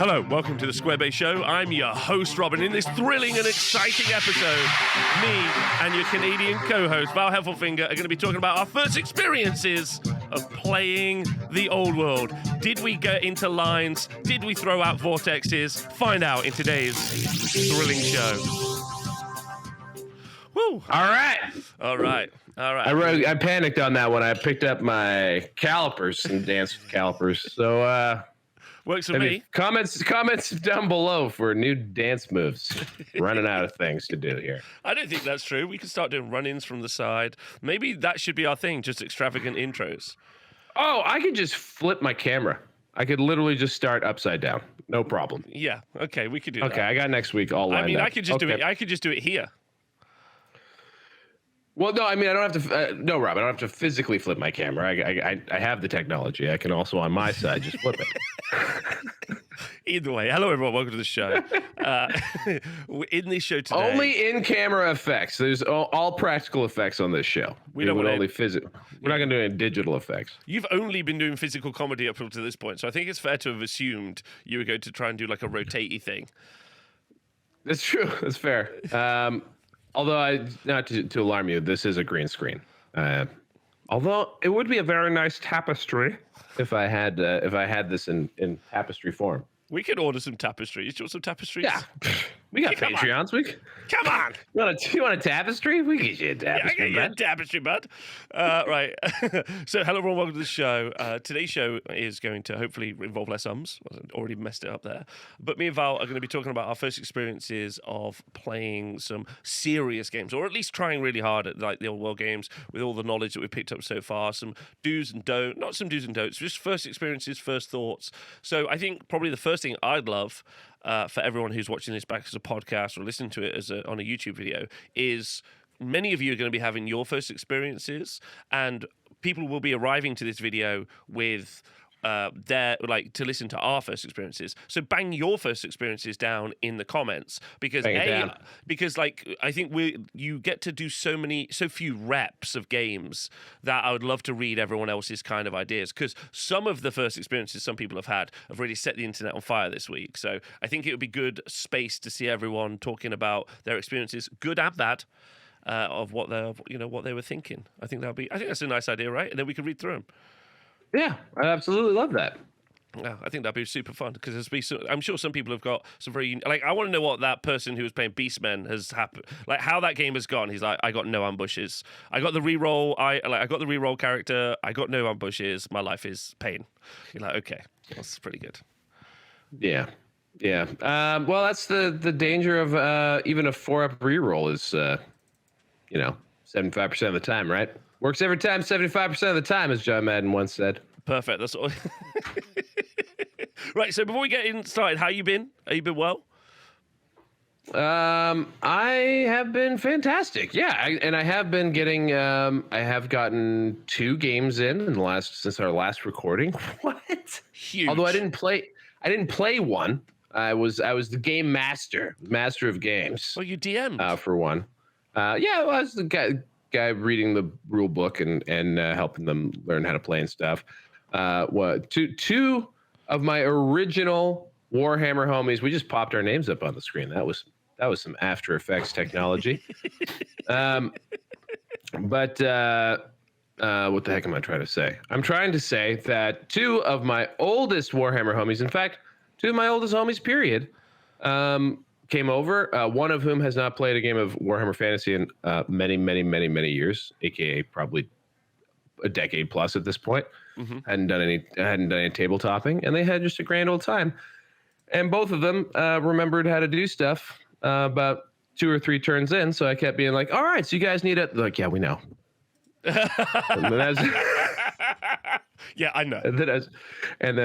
Hello, welcome to the Squarebase Show. I'm your host, Robin. In this thrilling and exciting episode, me and your Canadian co-host, Val Heffelfinger, are going to be talking about our first experiences of playing the old world. Did we get into lines? Did we throw out vortexes? Find out in today's thrilling show. Woo! All right. I panicked on that one. I picked up my calipers and danced with calipers. So works for me. Comments down below for new dance moves. Running out of things to do here. I don't think that's true. We can start doing run-ins from the side. Maybe that should be our thing, just extravagant intros. Oh, I could just flip my camera. I could literally just start upside down. No problem. Yeah. Okay, we could do that. Okay, I got next week all lined up. I could just do it. I could just do it here. Well, no, I mean, I don't have to. No, Rob, I don't have to physically flip my camera. I have the technology. I can also, on my side, just flip it. Either way, hello everyone. Welcome to the show. In this show today, only in-camera effects. There's all practical effects on this show. We don't want only physical. We're not going to do any digital effects. You've only been doing physical comedy up to this point, so I think it's fair to have assumed you were going to try and do like a rotatey thing. That's true. That's fair. Although, not to alarm you, this is a green screen. Although it would be a very nice tapestry if I had this in tapestry form. We could order some tapestries. Do you want some tapestries? Yeah, we got Patreons. Come on. You want a tapestry? We get you a tapestry. Yeah, a tapestry, bud. Right. So, hello everyone. Welcome to the show. Today's show is going to hopefully involve less ums. I already messed it up there. But me and Val are going to be talking about our first experiences of playing some serious games, or at least trying really hard at like the old world games with all the knowledge that we've picked up so far. Some do's and don'ts, not some do's and don'ts, just first experiences, first thoughts. So, I think probably the first thing I'd love for everyone who's watching this back as a podcast or listening to it on a YouTube video is many of you are going to be having your first experiences, and people will be arriving to this video with to listen to our first experiences. So bang your first experiences down in the comments because I think you get to do so few reps of games that I would love to read everyone else's kind of ideas, because some of the first experiences some people have really set the internet on fire this week. So I think it would be good space to see everyone talking about their experiences, good and bad, of what they were thinking. I think that's a nice idea, right? And then we can read through them. Yeah, I absolutely love that. Yeah, I think that'd be super fun because I'm sure some people have got some very I want to know what that person who was playing Beastmen has happened, like how that game has gone. He's like, I got no ambushes. I got the reroll. I got the reroll character. I got no ambushes. My life is pain. You're like, okay, that's pretty good. Yeah. Well, that's the danger of even a 4-up reroll is 75% of the time, right? Works every time, 75% of the time, as John Madden once said. Perfect. That's all. Right. So before we get started, how you been? Have you been well? I have been fantastic. Yeah, I have been getting. I have gotten 2 games in since our last recording. What? Huge. Although I didn't play one. I was the game master of games. Well, you DM'd for one. Yeah, I was the guy reading the rule book and helping them learn how to play and stuff. Two of my original Warhammer homies, we just popped our names up on the screen. That was some After Effects technology. But what the heck am I trying to say? I'm trying to say that 2 of my oldest Warhammer homies, in fact, 2 of my oldest homies, period, came over, one of whom has not played a game of Warhammer Fantasy in many years, aka probably a decade plus at this point. Mm-hmm. Hadn't done any tabletopping, and they had just a grand old time. And both of them remembered how to do stuff about 2 or 3 turns in. So I kept being like, "All right, so you guys need it." They're like, "Yeah, we know." Yeah, I know. And then I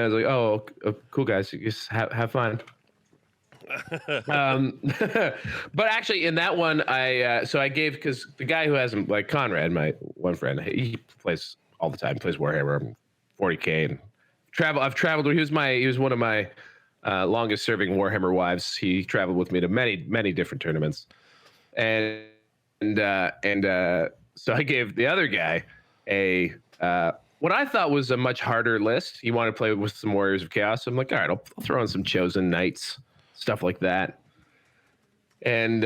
was like, "Oh, cool, guys. You just have fun." But actually, in that one, I gave, because the guy who has him, like Conrad, my one friend, he plays all the time. He plays Warhammer, 40K, and I've traveled. He was one of my longest serving Warhammer wives. He traveled with me to many different tournaments, and so I gave the other guy a what I thought was a much harder list. He wanted to play with some Warriors of Chaos. So I'm like, all right, I'll throw in some Chosen Knights, stuff like that, and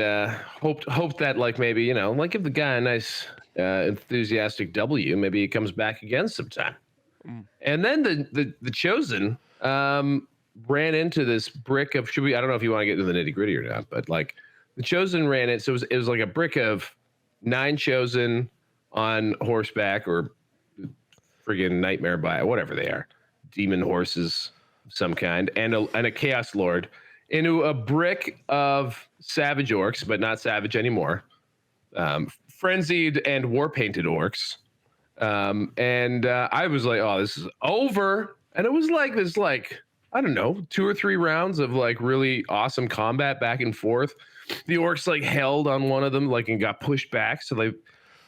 hoped that like maybe like give the guy a nice enthusiastic W. Maybe he comes back again sometime. And then the Chosen ran into this brick of I don't know if you want to get into the nitty gritty or not, but like the Chosen ran it. So it was like a brick of 9 Chosen on horseback or friggin' nightmare by whatever they are, demon horses of some kind, and a Chaos Lord into a brick of Savage Orcs, but not Savage anymore, frenzied and war painted orcs. And I was like, oh, this is over. And it was like this, like, I don't know, 2 or 3 rounds of like really awesome combat back and forth. The orcs like held on one of them, like, and got pushed back. So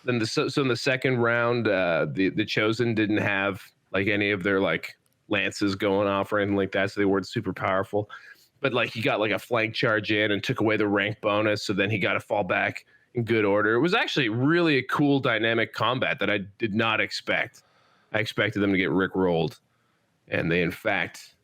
in the second round, the Chosen didn't have like any of their like lances going off or anything like that. So they weren't super powerful, but like he got like a flank charge in and took away the rank bonus. So then he got to fall back in good order. It was actually really a cool dynamic combat that I did not expect. I expected them to get rickrolled, and they in fact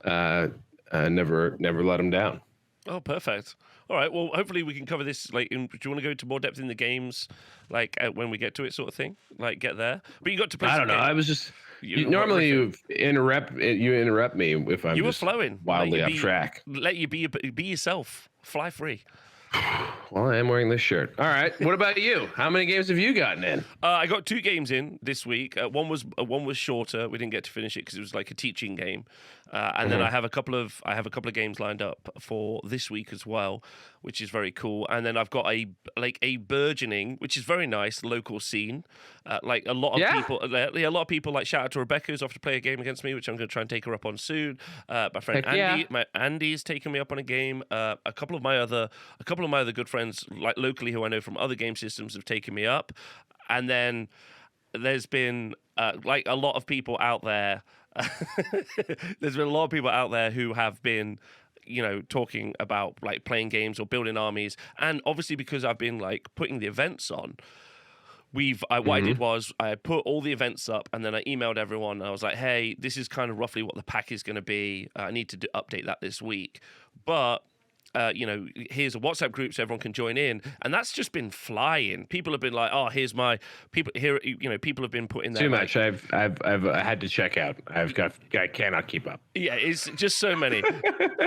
never let them down. Oh, perfect. All right. Well, hopefully we can cover this. Like, do you want to go into more depth in the games, like when we get to it, sort of thing? Like, get there. But you got to play. I don't know. I was just normally you interrupt me if I'm. You were flowing. Wildly off track. Let you be yourself. Fly free. Well, I am wearing this shirt. All right. What about you? How many games have you gotten in? I got 2 games in this week. One was shorter. We didn't get to finish it because it was like a teaching game. And then I have a couple of games lined up for this week as well, which is very cool. And then I've got a burgeoning, which is very nice, local scene. Like a lot of people like shout out to Rebecca, who's off to play a game against me, which I'm going to try and take her up on soon. My friend Andy's taken me up on a game. A couple of my other good friends, like locally, who I know from other game systems, have taken me up. And then there's been like a lot of people out there. There's been a lot of people out there who have been, talking about like playing games or building armies, and obviously because I've been like putting the events on, what I did was I put all the events up, and then I emailed everyone. And I was like, hey, this is kind of roughly what the pack is going to be. I need to update that this week, but here's a WhatsApp group so everyone can join in, and that's just been flying. People have been like, "Oh, here's my people here." People have been putting too much. I've had to check out. I cannot keep up. Yeah, it's just so many,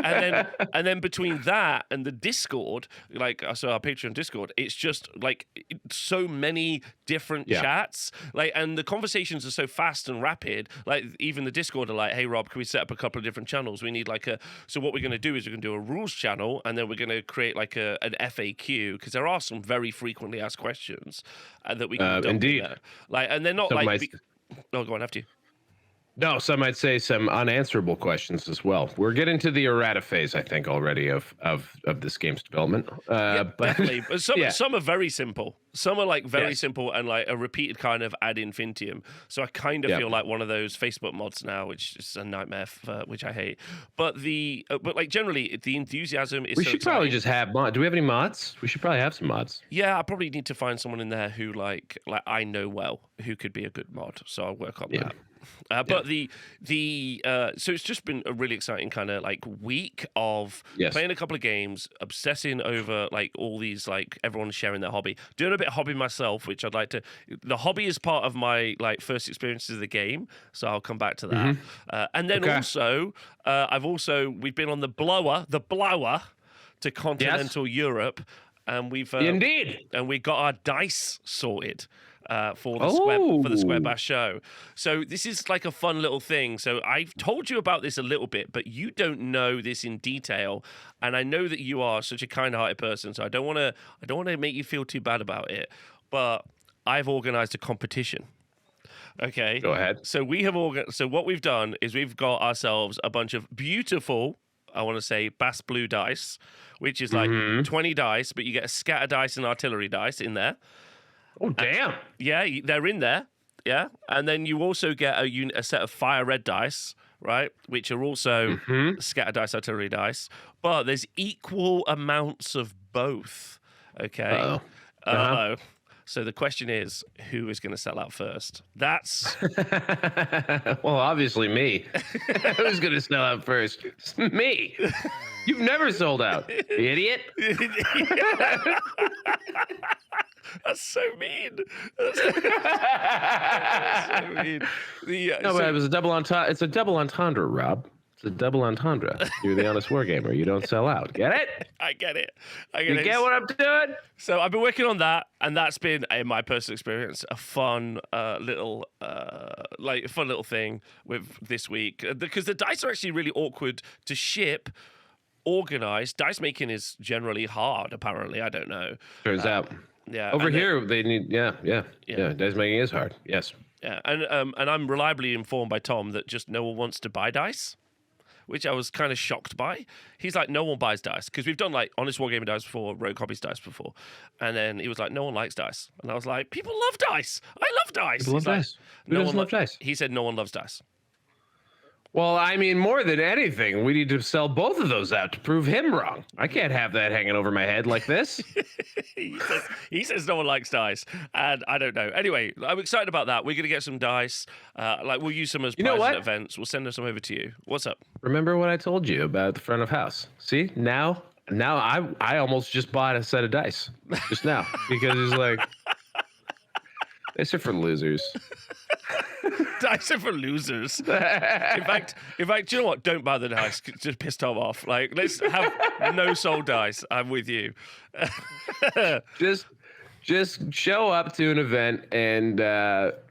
and then between that and the Discord, like so our Patreon Discord, it's just like so many different chats, like, and the conversations are so fast and rapid. Like even the Discord are like, "Hey Rob, can we set up a couple of different channels? We need like so what we're going to do is we're going to do a rules channel." And then we're going to create like an FAQ, because there are some very frequently asked questions that we can indeed there. Like, and they're not oh, go on after you. No, some might say some unanswerable questions as well. We're getting to the errata phase, I think, already of this game's development. But definitely. But some are very simple. Some are like very simple and like a repeated kind of ad infinitum. So I kind of feel like one of those Facebook mods now, which is a nightmare, which I hate. But like generally, the enthusiasm is. We should probably just have mods. Do we have any mods? We should probably have some mods. Yeah, I probably need to find someone in there who like I know well, who could be a good mod. So I'll work on that. But so it's just been a really exciting kind of like week of playing a couple of games, obsessing over like all these, like everyone sharing their hobby, doing a bit of hobby myself, which I'd like to. The hobby is part of my like first experiences of the game, so I'll come back to that. And then also, we've been on the blower to continental Europe, and we've indeed, and we got our dice sorted. For the Square Bash show. So this is like a fun little thing. So I've told you about this a little bit, but you don't know this in detail. And I know that you are such a kind-hearted person, so I don't want to make you feel too bad about it. But I've organized a competition. Okay. Go ahead. So so what we've done is we've got ourselves a bunch of beautiful, I want to say, Bass Blue dice, which is like 20 dice, but you get a scatter dice and artillery dice in there. Oh, damn. They're in there. Yeah. And then you also get a set of fire red dice, right? Which are also scatter dice, artillery dice. But there's equal amounts of both. Okay. Uh-oh. So the question is, who is going to sell out first? That's Well, obviously me. Who's going to sell out first? It's me. You've never sold out, idiot. that's so mean. That's so mean. No, but it was a double entendre. It's a double entendre, Rob. It's a double entendre. You're the honest wargamer. You don't sell out. Get it? I get it. You get what I'm doing? So I've been working on that, and that's been, in my personal experience, a fun little thing with this week, because the dice are actually really awkward to ship. Organized dice making is generally hard. Apparently, I don't know. Turns out. Yeah. Over here, they need. Yeah. Dice making is hard. Yes. Yeah, and I'm reliably informed by Tom that just no one wants to buy dice, which I was kind of shocked by. He's like, no one buys dice, because we've done like Honest Wargaming dice before, Rogue Hobbies dice before, and then he was like, no one likes dice, and I was like, people love dice. I love dice. People love dice. Who doesn't love dice? He said no one loves dice. Well, I mean, more than anything, we need to sell both of those out to prove him wrong. I can't have that hanging over my head like this. he says no one likes dice, and I don't know. Anyway, I'm excited about that. We're going to get some dice. We'll use some as prizes at events. We'll send some over to you. What's up? Remember what I told you about the front of house? See, now I almost just bought a set of dice just now because he's like, dice are for losers. Dice are for losers. In fact, do you know what? Don't buy the dice. Just piss Tom off. Like, let's have no soul dice. I'm with you. Just show up to an event and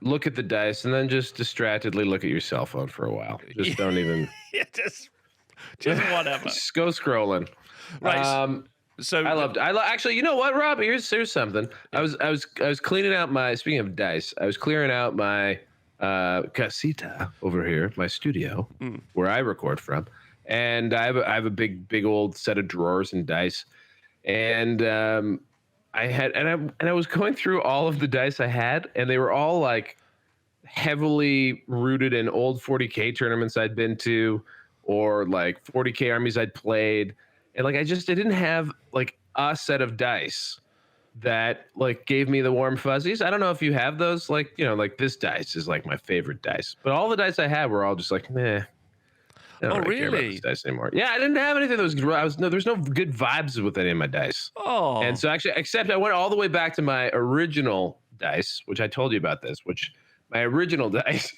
look at the dice, and then just distractedly look at your cell phone for a while. Just don't even. Yeah, just whatever. Just go scrolling. Right. So actually, you know what, Rob? Here's something. I was cleaning out my. Speaking of dice, I was clearing out my casita over here, my studio, where I record from, and I have a big old set of drawers and dice, and I was going through all of the dice I had, and they were all like heavily rooted in old 40K tournaments I'd been to, or like 40K armies I'd played. And like I didn't have like a set of dice that like gave me the warm fuzzies. I don't know if you have those, like, you know, like this dice is like my favorite dice. But all the dice I had were all just like, meh. I don't really care about this dice anymore. Yeah, I didn't have anything that was there's no good vibes with any of my dice. Oh. And so actually, except I went all the way back to my original dice, which I told you about this, which my original dice,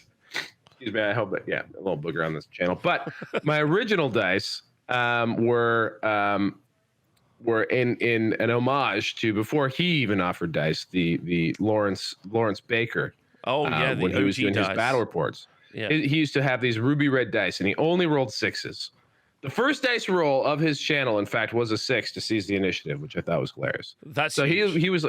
excuse me, I hope that, yeah, a little booger on this channel. But my original dice were in an homage to, before he even offered dice, the Lawrence Baker. Oh yeah, when he was doing his battle reports. Yeah. He used to have these ruby red dice, and he only rolled sixes. The first dice roll of his channel, in fact, was a 6 to seize the initiative, which I thought was hilarious. That's so he was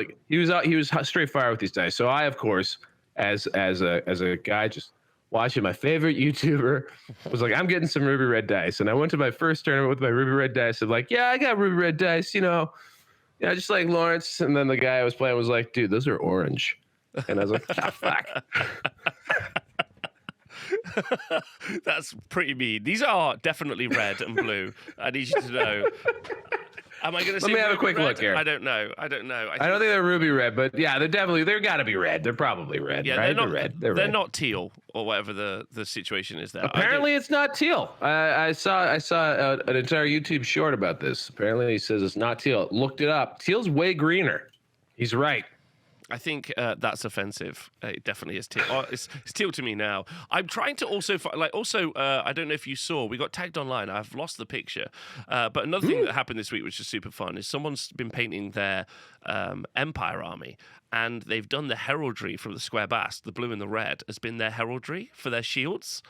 straight fire with these dice. So I, of course, as a guy just watching my favorite YouTuber, was like, I'm getting some ruby red dice. And I went to my first tournament with my ruby red dice. I'm like, yeah, I got ruby red dice, just like Lawrence. And then the guy I was playing was like, dude, those are orange. And I was like, fuck. That's pretty mean. These are definitely red and blue. I need you to know. Am I going to? Let me have a quick look here. I don't know. I don't think they're ruby red, but yeah, they're got to be red. They're probably red. Yeah, right? they're red. They're not teal or whatever the situation is there. Apparently, it's not teal. I saw an entire YouTube short about this. Apparently, he says it's not teal. Looked it up. Teal's way greener. He's right. I think that's offensive. It definitely is teal. It's teal to me now. I'm trying to also I don't know if you saw, we got tagged online. I've lost the picture. But another thing that happened this week, which is super fun, is someone's been painting their Empire army, and they've done the heraldry from the square bast. The blue and the red has been their heraldry for their shields.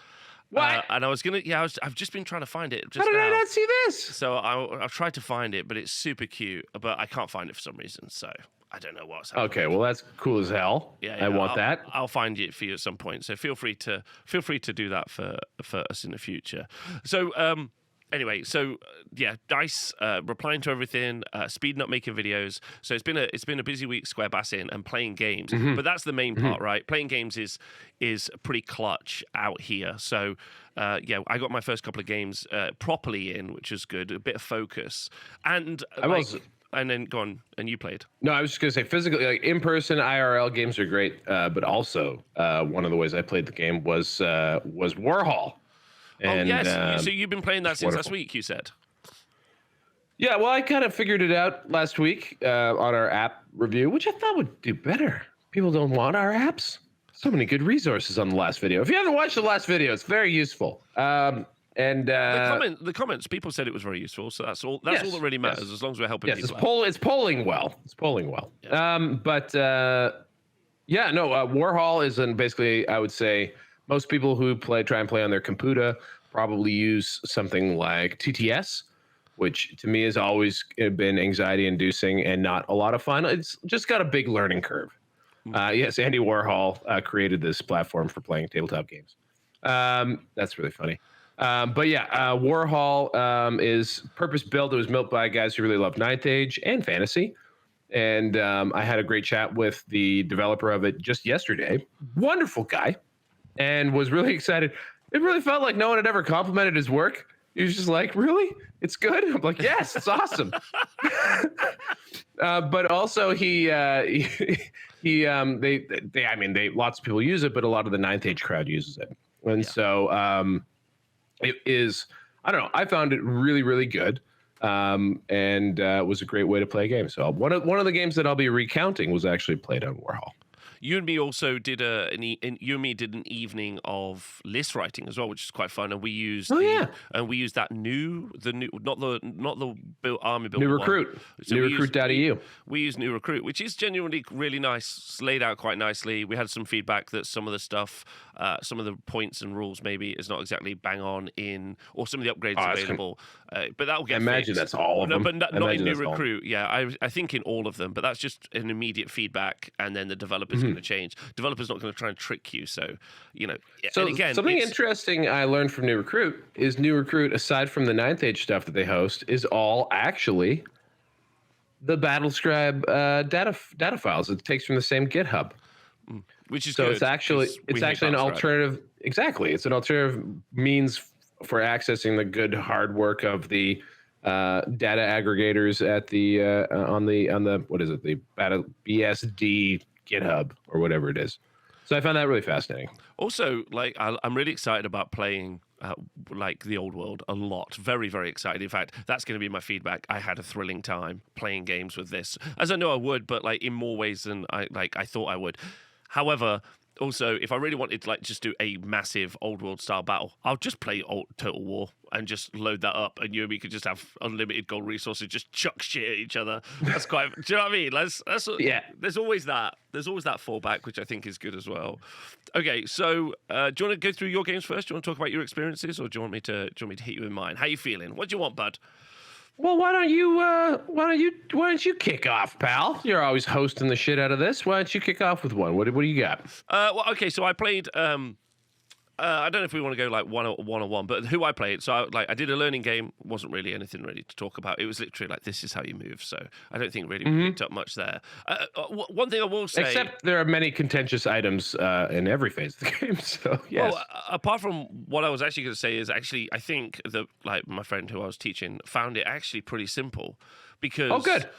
What? And I've just been trying to find it. How did I not see this? So I've tried to find it, but it's super cute. But I can't find it for some reason. So I don't know what's happening. Okay, well that's cool as hell. Yeah, I want that. I'll find it for you at some point. So feel free to do that for us in the future. So anyway, dice, replying to everything, speeding up making videos. So it's been a busy week square bassing and playing games. Mm-hmm. But that's the main part, right? Playing games is pretty clutch out here. So I got my first couple of games properly in, which is good. A bit of focus, and and then go on, and you played. No, I was just gonna say physically, like in person, IRL games are great. But also, one of the ways I played the game was Warhol. And, oh yes, so you've been playing that since last wonderful. week. You said. Yeah, well, I kind of figured it out last week on our app review, which I thought would do better. People don't want our apps. So many good resources on the last video. If you haven't watched the last video, it's very useful. And The comments, people said it was very useful, so that's all. That's all that really matters, as long as we're helping yes, people. it's polling well. It's polling well. Yeah. Warhol is basically, I would say, most people who try and play on their computer probably use something like TTS, which to me has always been anxiety-inducing and not a lot of fun. It's just got a big learning curve. Yes, Andy Warhol created this platform for playing tabletop games. That's really funny. Warhol is purpose-built. It was built by guys who really love Ninth Age and fantasy. And I had a great chat with the developer of it just yesterday. Wonderful guy. And was really excited. It really felt like no one had ever complimented his work. He was just like, really? It's good? I'm like, yes, it's awesome. But also they lots of people use it, but a lot of the Ninth Age crowd uses it. And so it is, I don't know, I found it really, really good. It was a great way to play a game. So one of the games that I'll be recounting was actually played on Warhol. You and me also did an evening of list writing as well, which is quite fun. And we used that new not the army builder New Recruit. So New Recruit.eu. We use New Recruit, which is genuinely really nice. It's laid out quite nicely. We had some feedback that some of the stuff, some of the points and rules maybe is not exactly bang on in, or some of the upgrades available. But that will get imagine fixed. that's all of them. But not in New Recruit. Yeah, I think in all of them. But that's just an immediate feedback, and then the developers going to change. Developers not going to try and trick you. So So and again, something interesting I learned from New Recruit is New Recruit, aside from the Ninth Age stuff that they host, is all actually the Battlescribe data files. It takes from the same GitHub. Which is so good, it's actually an alternative. Exactly, it's an alternative means for accessing the good hard work of the data aggregators at the on the what is it, the BSD GitHub or whatever it is. So I found that really fascinating. Also, like I'm really excited about playing like the old world a lot. Very, very excited. In fact, that's going to be my feedback. I had a thrilling time playing games with this, as I know I would, but like in more ways than I thought I would. However, also, if I really wanted to like just do a massive old world style battle, I'll just play Total War and just load that up, and you and me could just have unlimited gold resources, just chuck shit at each other. That's quite. Do you know what I mean? Yeah. There's always that. There's always that fallback, which I think is good as well. Okay, so do you want to go through your games first? Do you want to talk about your experiences, or do you want me to hit you in mine? How you feeling? What do you want, bud? Well, why don't you kick off, pal? You're always hosting the shit out of this. Why don't you kick off with one? What do you got? Well, okay, so I played. I don't know if we want to go like one-on-one, but who I played. So I did a learning game. Wasn't really anything really to talk about. It was literally like, this is how you move. So I don't think really we picked up much there. One thing I will say, except there are many contentious items in every phase of the game. So yes. Well, apart from what I was actually going to say is actually I think that like my friend who I was teaching found it actually pretty simple. Because good.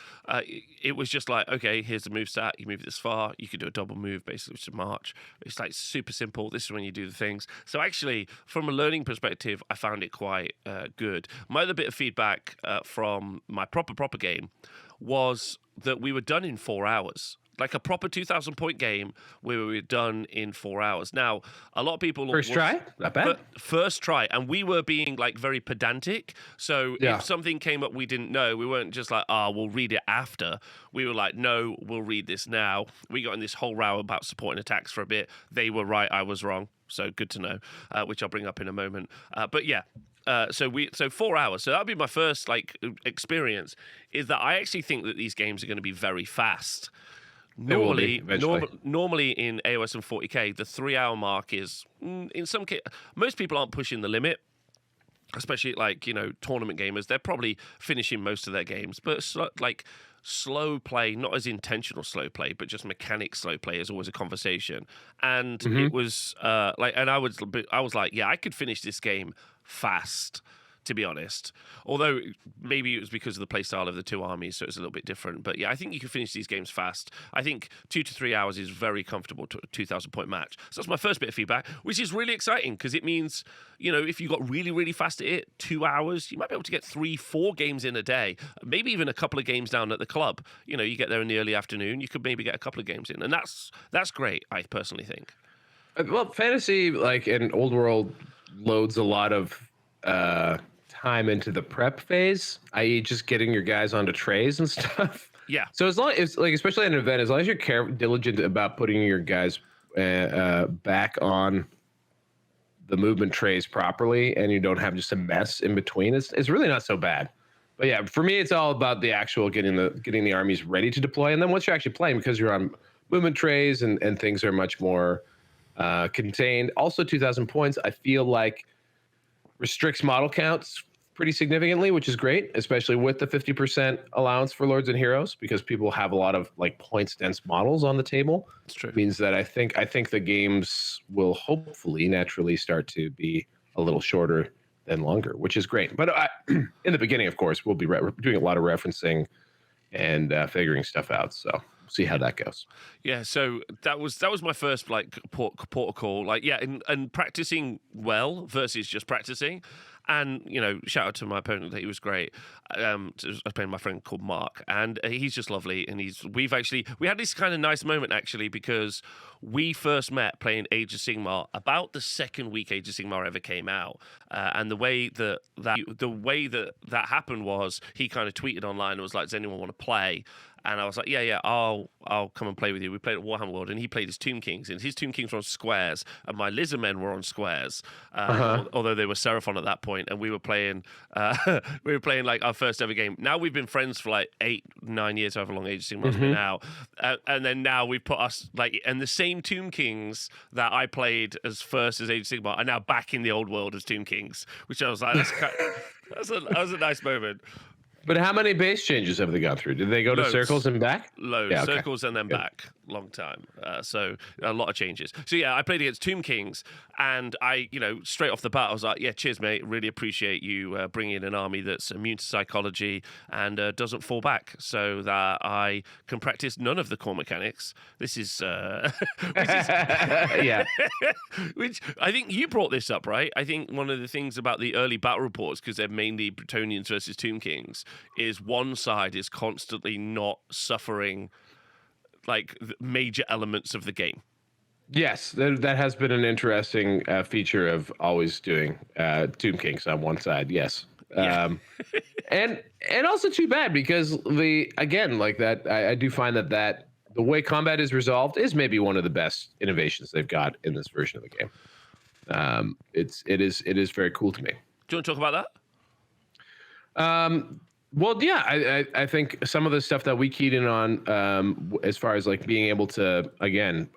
It was just like, okay, here's the move stat. You move this far. You could do a double move, basically, which is march. It's like super simple. This is when you do the things. So actually, from a learning perspective, I found it quite good. My other bit of feedback from my proper game was that we were done in 4 hours. Like a proper 2,000 point game where we were done in 4 hours. Now, a lot of people first try, not bad. First try, and we were being like very pedantic. So if something came up we didn't know, we weren't just like, we'll read it after. We were like, no, we'll read this now. We got in this whole row about supporting attacks for a bit. They were right, I was wrong. So good to know, which I'll bring up in a moment. But yeah. So 4 hours. So that'd be my first like experience. Is that I actually think that these games are going to be very fast. Normally in AOS and 40k, the 3 hour mark is in some case. Most people aren't pushing the limit, especially like tournament gamers. They're probably finishing most of their games, but slow play, not as intentional slow play, but just mechanic slow play is always a conversation. And it was and I was like, yeah, I could finish this game fast. to be honest. Although maybe it was because of the playstyle of the two armies, so it's a little bit different. But yeah, I think you can finish these games fast. I think 2 to 3 hours is very comfortable to a 2,000-point match. So that's my first bit of feedback, which is really exciting because it means, you know, if you got really, really fast at it, 2 hours, you might be able to get 3-4 games in a day, maybe even a couple of games down at the club. You know, you get there in the early afternoon, you could maybe get a couple of games in, and that's great, I personally think. Well, fantasy, like in old world, loads a lot of time into the prep phase, i.e., just getting your guys onto trays and stuff. Yeah. So as long as, like, especially at an event, as long as you're diligent about putting your guys back on the movement trays properly, and you don't have just a mess in between, it's really not so bad. But yeah, for me, it's all about the actual getting the armies ready to deploy, and then once you're actually playing, because you're on movement trays and things are much more contained. Also, 2,000 points, I feel like restricts model counts pretty significantly, which is great, especially with the 50% allowance for lords and heroes, because people have a lot of like points dense models on the table. It's true. It means that I think the games will hopefully naturally start to be a little shorter than longer, which is great. But in the beginning, of course, we'll be doing a lot of referencing and figuring stuff out. So see how that goes. Yeah, so that was my first like protocol, like and practicing well versus just practicing. And, you know, shout out to my opponent, he was great. I was playing my friend called Mark, and he's just lovely. And we had this kind of nice moment, actually, because we first met playing Age of Sigmar about the second week Age of Sigmar ever came out. And the way that happened was he kind of tweeted online and was like, does anyone want to play? And I was like, yeah, I'll come and play with you. We played at Warhammer World, and he played his Tomb Kings, and his Tomb Kings were on squares, and my Lizard Men were on squares, although they were Seraphon at that point, and we were playing like our first ever game. Now we've been friends for like 8-9 years, however long Age of Sigmar's been out, and then now we've put us like, and the same Tomb Kings that I played as first as Age of Sigmar are now back in the old world as Tomb Kings, which I was like, that was a nice moment. But how many base changes have they gone through? Did they go to circles and back? Loads. Yeah, okay. Circles and then back. Long time. So a lot of changes. So yeah, I played against Tomb Kings, and I, you know, straight off the bat, I was like, yeah, cheers, mate. Really appreciate you bringing in an army that's immune to psychology and doesn't fall back, so that I can practice none of the core mechanics. This is, yeah. Which I think you brought this up, right? I think one of the things about the early battle reports, because they're mainly Bretonians versus Tomb Kings, is one side is constantly not suffering like major elements of the game. Yes, that has been an interesting feature of always doing Tomb Kings on one side. Yes, and also too bad, because I do find that the way combat is resolved is maybe one of the best innovations they've got in this version of the game. It is very cool to me. Do you want to talk about that? Well, yeah, I think some of the stuff that we keyed in on, as far as like being able to, again,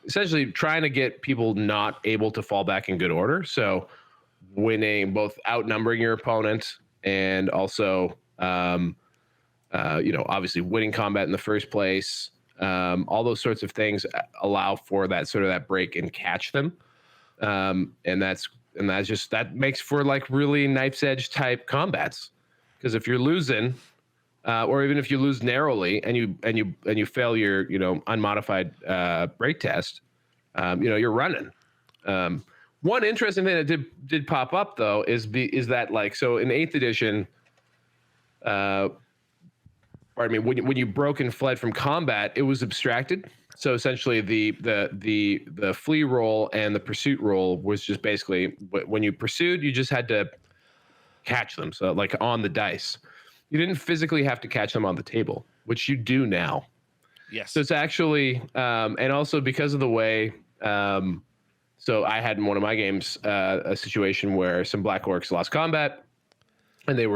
essentially trying to get people not able to fall back in good order. So winning, both outnumbering your opponent and also, obviously winning combat in the first place. All those sorts of things allow for that break and catch them. That makes for like really knife's edge type combats, because if you're losing, or even if you lose narrowly and you fail your unmodified break test, you're running. One interesting thing that did pop up though is that, like, so in 8th edition, when you broke and fled from combat, it was abstracted. So essentially, the flee roll and the pursuit roll was just basically, when you pursued, you just had to catch them. So like on the dice, you didn't physically have to catch them on the table, which you do now. Yes. So it's actually, and also because of the way, so I had in one of my games a situation where some Black Orcs lost combat, and they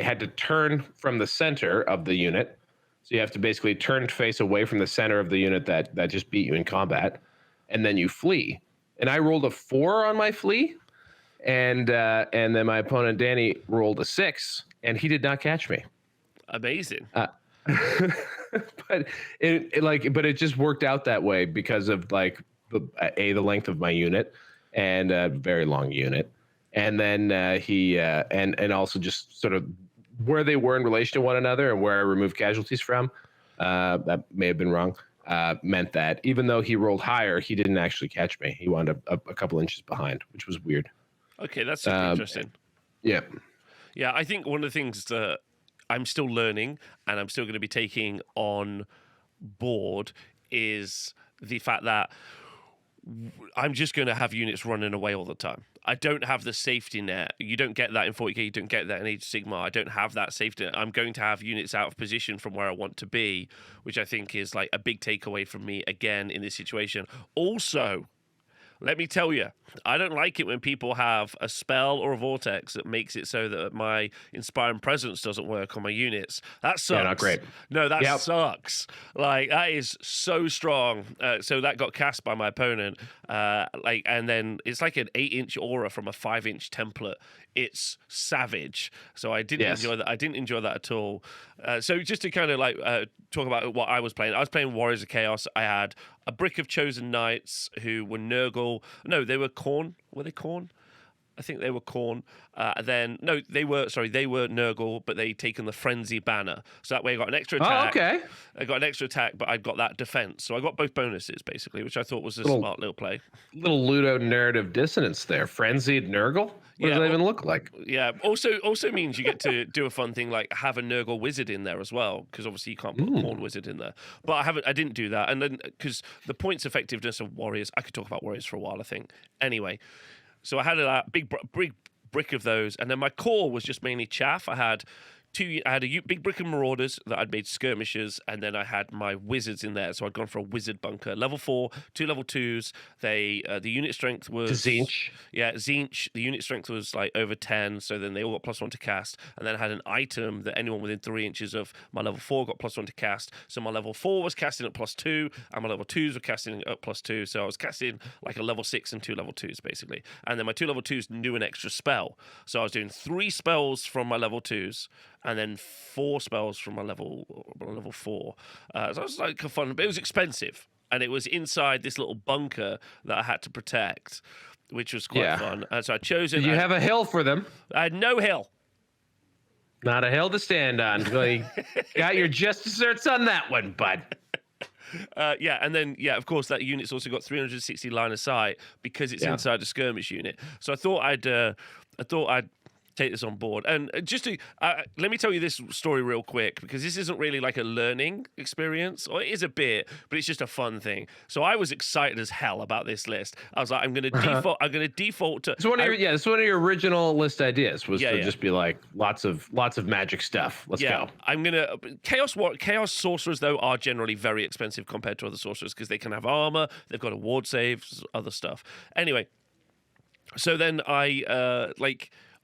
had to turn from the center of the unit. So you have to basically turn face away from the center of the unit that just beat you in combat, and then you flee. And I rolled a 4 on my flee, and then my opponent Danny rolled a 6, and he did not catch me. Amazing. But it just worked out that way because of like the length of my unit and a very long unit. and then he and also just sort of where they were in relation to one another and where I removed casualties from. That may have been wrong. Meant that even though he rolled higher, he didn't actually catch me. He wound up a couple inches behind, which was weird. Okay, that's super interesting. Yeah. Yeah, I think one of the things that I'm still learning and I'm still going to be taking on board is the fact that I'm just going to have units running away all the time. I don't have the safety net. You don't get that in 40k. You don't get that in Age of Sigmar. I don't have that safety net. I'm going to have units out of position from where I want to be, which I think is like a big takeaway from me again in this situation. Also, let me tell you, I don't like it when people have a spell or a vortex that makes it so that my Inspiring Presence doesn't work on my units. That sucks. Yeah, not great. No, that sucks. Like, that is so strong. So that got cast by my opponent. And then it's like an 8-inch aura from a 5-inch template. It's savage. So I didn't enjoy that. I didn't enjoy that at all. So just to kind of talk about what I was playing Warriors of Chaos. I had a brick of Chosen Knights who were Nurgle. No, they were Khorne. Were they Khorne? I think they were Khorne. They were Nurgle, but they'd taken the Frenzy banner. So that way I got an extra attack. Oh, okay. I got an extra attack, but I got that defense. So I got both bonuses, basically, which I thought was a smart little play. Little Ludo narrative dissonance there. Frenzied Nurgle? What does that even look like? Yeah. Also means you get to do a fun thing like have a Nurgle wizard in there as well, because obviously you can't put a Khorne wizard in there. But I didn't do that, and then because the points effectiveness of warriors, I could talk about warriors for a while, I think. Anyway, so I had a big brick of those, and then my core was just mainly chaff. I had a big brick of marauders that I'd made skirmishers, and then I had my wizards in there. So I'd gone for a wizard bunker, level 4, 2 level 2s. The unit strength was Tzeentch. Yeah, Tzeentch. The unit strength was like over 10, so then they all got +1 to cast. And then I had an item that anyone within 3 inches of my level 4 got +1 to cast. So my level 4 was casting at +2, and my level 2s were casting at +2. So I was casting like a level 6 and 2 level 2s basically. And then my 2 level 2s knew an extra spell. So I was doing 3 spells from my level 2s, and then 4 spells from my level 4. So it was like fun, but it was expensive, and it was inside this little bunker that I had to protect, which was quite fun. So I chose it. Did you have a hill for them? I had no hill. Not a hill to stand on. You got your just desserts on that one, bud. And then of course that unit's also got 360 line of sight because it's inside a skirmish unit. So I thought I'd take this on board. And just to let me tell you this story real quick, because this isn't really like a learning experience, or it is a bit, but it's just a fun thing. So I was excited as hell about this list. I was like, I'm going to default to. It's one of your original list ideas was to just be like lots of magic stuff. Let's go. I'm gonna chaos sorcerers though are generally very expensive compared to other sorcerers because they can have armor, they've got a ward saves, other stuff. Anyway, so then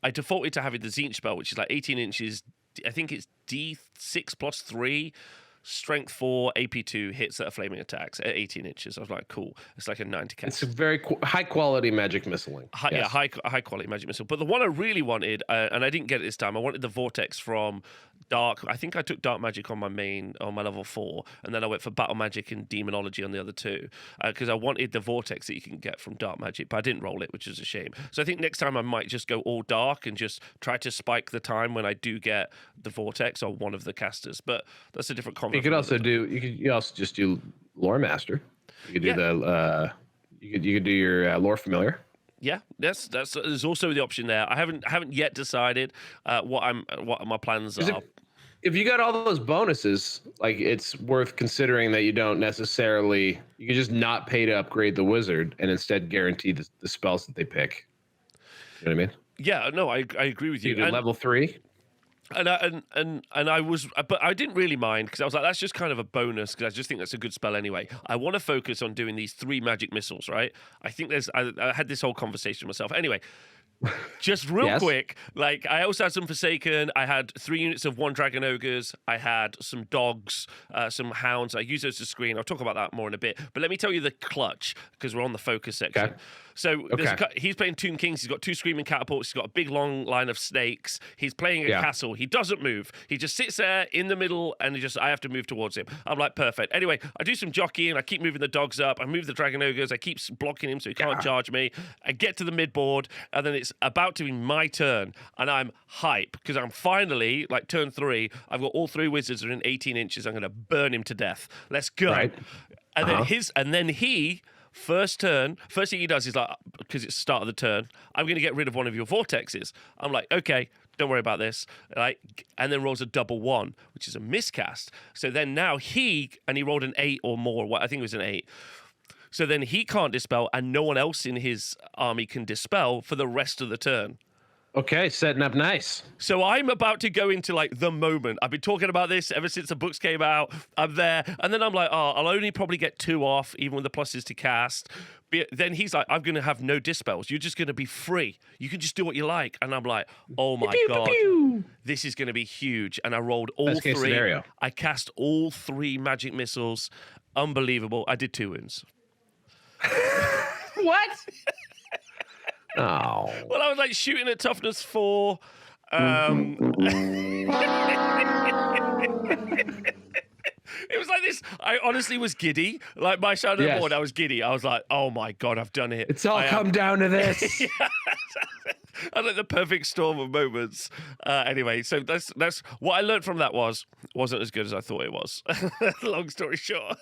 I defaulted to having the Tzeentch spell, which is like 18 inches. I think it's D6 plus 3, strength 4, AP 2, hits that are flaming attacks at 18 inches. I was like, cool. It's like a 90 cast. It's a very high quality magic missiling. High quality magic missile. But the one I really wanted, and I didn't get it this time, I wanted the Vortex from Dark. I think I took Dark Magic on my level 4, and then I went for Battle Magic and Demonology on the other 2, because I wanted the Vortex that you can get from Dark Magic, but I didn't roll it, which is a shame. So I think next time I might just go all Dark and just try to spike the time when I do get the Vortex on one of the casters. But that's a different conversation. You could also just do Lore Master. You could do you could do your Lore Familiar. Yeah, there's also the option there. I haven't yet decided what my plans are. If you got all those bonuses, like it's worth considering that you don't necessarily, you can just not pay to upgrade the wizard and instead guarantee the spells that they pick. You know what I mean? Yeah, no, I agree with you. You do level 3. And I was, but I didn't really mind because I was like, that's just kind of a bonus because I just think that's a good spell anyway. I want to focus on doing these 3 magic missiles, right? I think I had this whole conversation with myself. Anyway, just real quick, like I also had some Forsaken. I had 3 units of 1 Dragon Ogres. I had some dogs, some hounds. I use those to screen. I'll talk about that more in a bit. But let me tell you the clutch because we're on the focus section. Okay. So he's playing Tomb Kings. He's got 2 Screaming Catapults. He's got a big long line of snakes. He's playing a castle. He doesn't move. He just sits there in the middle, and I have to move towards him. I'm like, perfect. Anyway, I do some jockeying. I keep moving the dogs up. I move the Dragon Ogres. I keep blocking him so he can't charge me. I get to the mid board, and then it it's about to be my turn, and I'm hype because I'm finally like turn 3. I've got all 3 wizards are in 18 inches. I'm going to burn him to death. Let's go. Right. And then he first thing he does is like, because it's the start of the turn, I'm going to get rid of one of your vortexes. I'm like, okay, don't worry about this. And then rolls a double 1, which is a miscast. So then now he rolled an 8 or more. I think it was an 8. So then he can't dispel, and no one else in his army can dispel for the rest of the turn. Okay, setting up nice. So I'm about to go into like the moment. I've been talking about this ever since the books came out. I'm there. And then I'm like, oh, I'll only probably get 2 off, even with the pluses to cast. But then he's like, I'm going to have no dispels. You're just going to be free. You can just do what you like. And I'm like, oh my God, this is going to be huge. And I rolled all Best 3. case scenario. I cast all 3 magic missiles. Unbelievable. I did 2 wounds. What? Oh. Well, I was like shooting at toughness 4. It was like this. I honestly was giddy. Like my shadow board, I was giddy. I was like, oh my God, I've done it. It's all come down to this. I like the perfect storm of moments. Anyway, so that's what I learned from that wasn't as good as I thought it was. Long story short.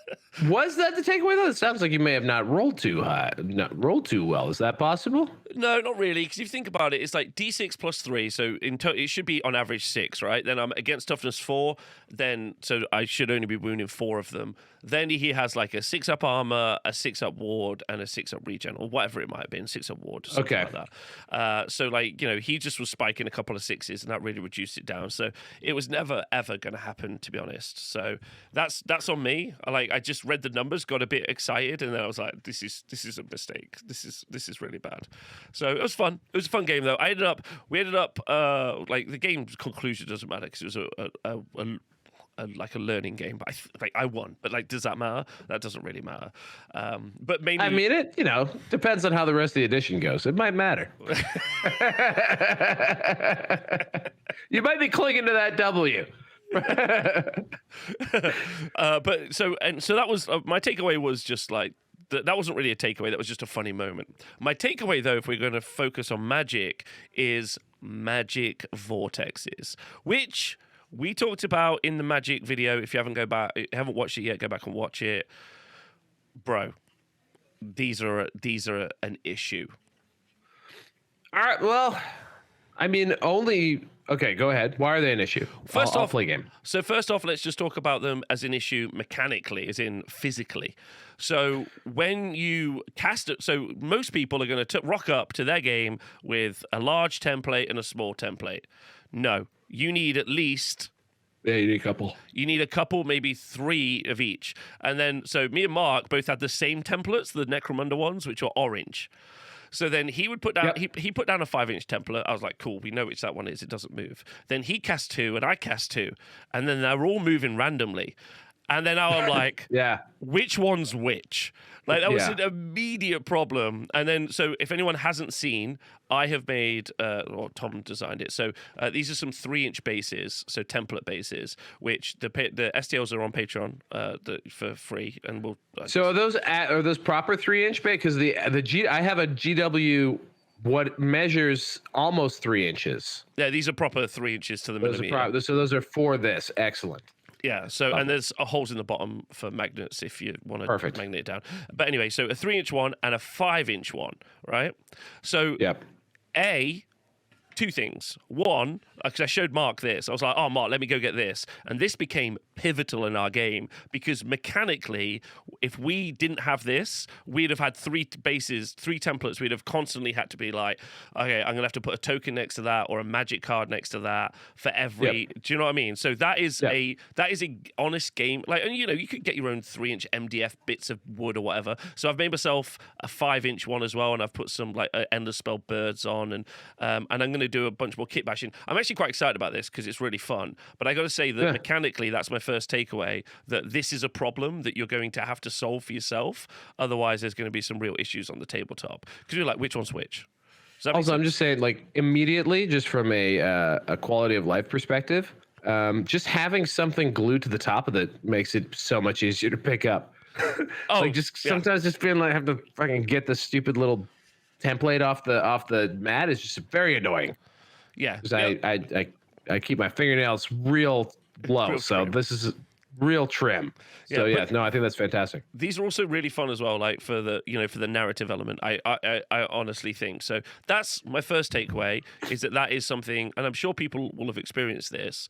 Was that the takeaway though? It sounds like you may have not rolled too high, not rolled too well. Is that possible? No, not really. Because if you think about it, it's like D6 plus 3. So it should be on average 6, right? Then I'm against toughness 4. So I should only be wounding 4 of them. Then he has like a 6-up armor, a 6-up ward, and a 6-up regen, or whatever it might have been, 6-up ward, or something like that. So like, he just was spiking a couple of 6s, and that really reduced it down. So it was never ever going to happen, to be honest. So that's on me. I just read the numbers, got a bit excited, and then I was like, this is a mistake. This is really bad. So it was fun. It was a fun game though. We ended up like the game's conclusion doesn't matter because it was like a learning game, but I won. But like, does that matter? That doesn't really matter. But mainly, I mean, it depends on how the rest of the edition goes. It might matter. You might be clinging to that W. But so that was my takeaway. Was just like that wasn't really a takeaway. That was just a funny moment. My takeaway, though, if we're going to focus on magic, is magic vortexes, which we talked about in the magic video. If you haven't watched it yet, go back and watch it, bro. These are an issue. All right. Well, I mean, okay. Go ahead. Why are they an issue? First off, play game. So first off, let's just talk about them as an issue mechanically, as in physically. So when you cast it, so most people are going to rock up to their game with a large template and a small template. No, you need at least. Yeah, you need a couple. You need a couple, maybe 3 of each. And then, so me and Mark both had the same templates, the Necromunda ones, which are orange. So then he would put down, he put down a 5-inch template. I was like, cool, we know which that one is. It doesn't move. Then he cast 2 and I cast 2. And then they're all moving randomly. And then now I'm like, which one's which? Like that was an immediate problem. And then, so if anyone hasn't seen, I have made, or Tom designed it. So these are some 3-inch bases, so template bases, which the STLs are on Patreon for free, and we'll. So are those proper 3-inch base? Because I have a GW. What measures almost 3 inches? Yeah, these are proper 3 inches to the millimeter. So those are for this. Excellent. Yeah, so and there's holes in the bottom for magnets if you want to magnet it down. But anyway, so a 3-inch one and a 5-inch one, right? So two things. One, because I showed Mark this. I was like, oh, Mark, let me go get this. And this became pivotal in our game because mechanically, if we didn't have this, we'd have had 3 bases, 3 templates. We'd have constantly had to be like, okay, I'm going to have to put a token next to that or a magic card next to that for every... Do you know what I mean? So that is a honest game. Like, and you could get your own 3-inch MDF bits of wood or whatever. So I've made myself a 5-inch one as well, and I've put some like endless spell birds on, and I'm going to do a bunch more kit bashing. I'm actually quite excited about this because it's really fun. But I got to say that mechanically, that's my first takeaway, that this is a problem that you're going to have to solve for yourself. Otherwise, there's going to be some real issues on the tabletop because you're like, which one's which? Also, I'm just saying, like, immediately, just from a quality of life perspective, just having something glued to the top of it makes it so much easier to pick up. Sometimes just feeling like I have to fucking get this stupid little template off the mat is just very annoying. Yeah. Because I keep my fingernails real low, Real so trim. this is real trim. So Yeah, no, I think that's fantastic. These are also really fun as well, like for the narrative element. I honestly think so. That's my first takeaway, is that is something, and I'm sure people will have experienced this.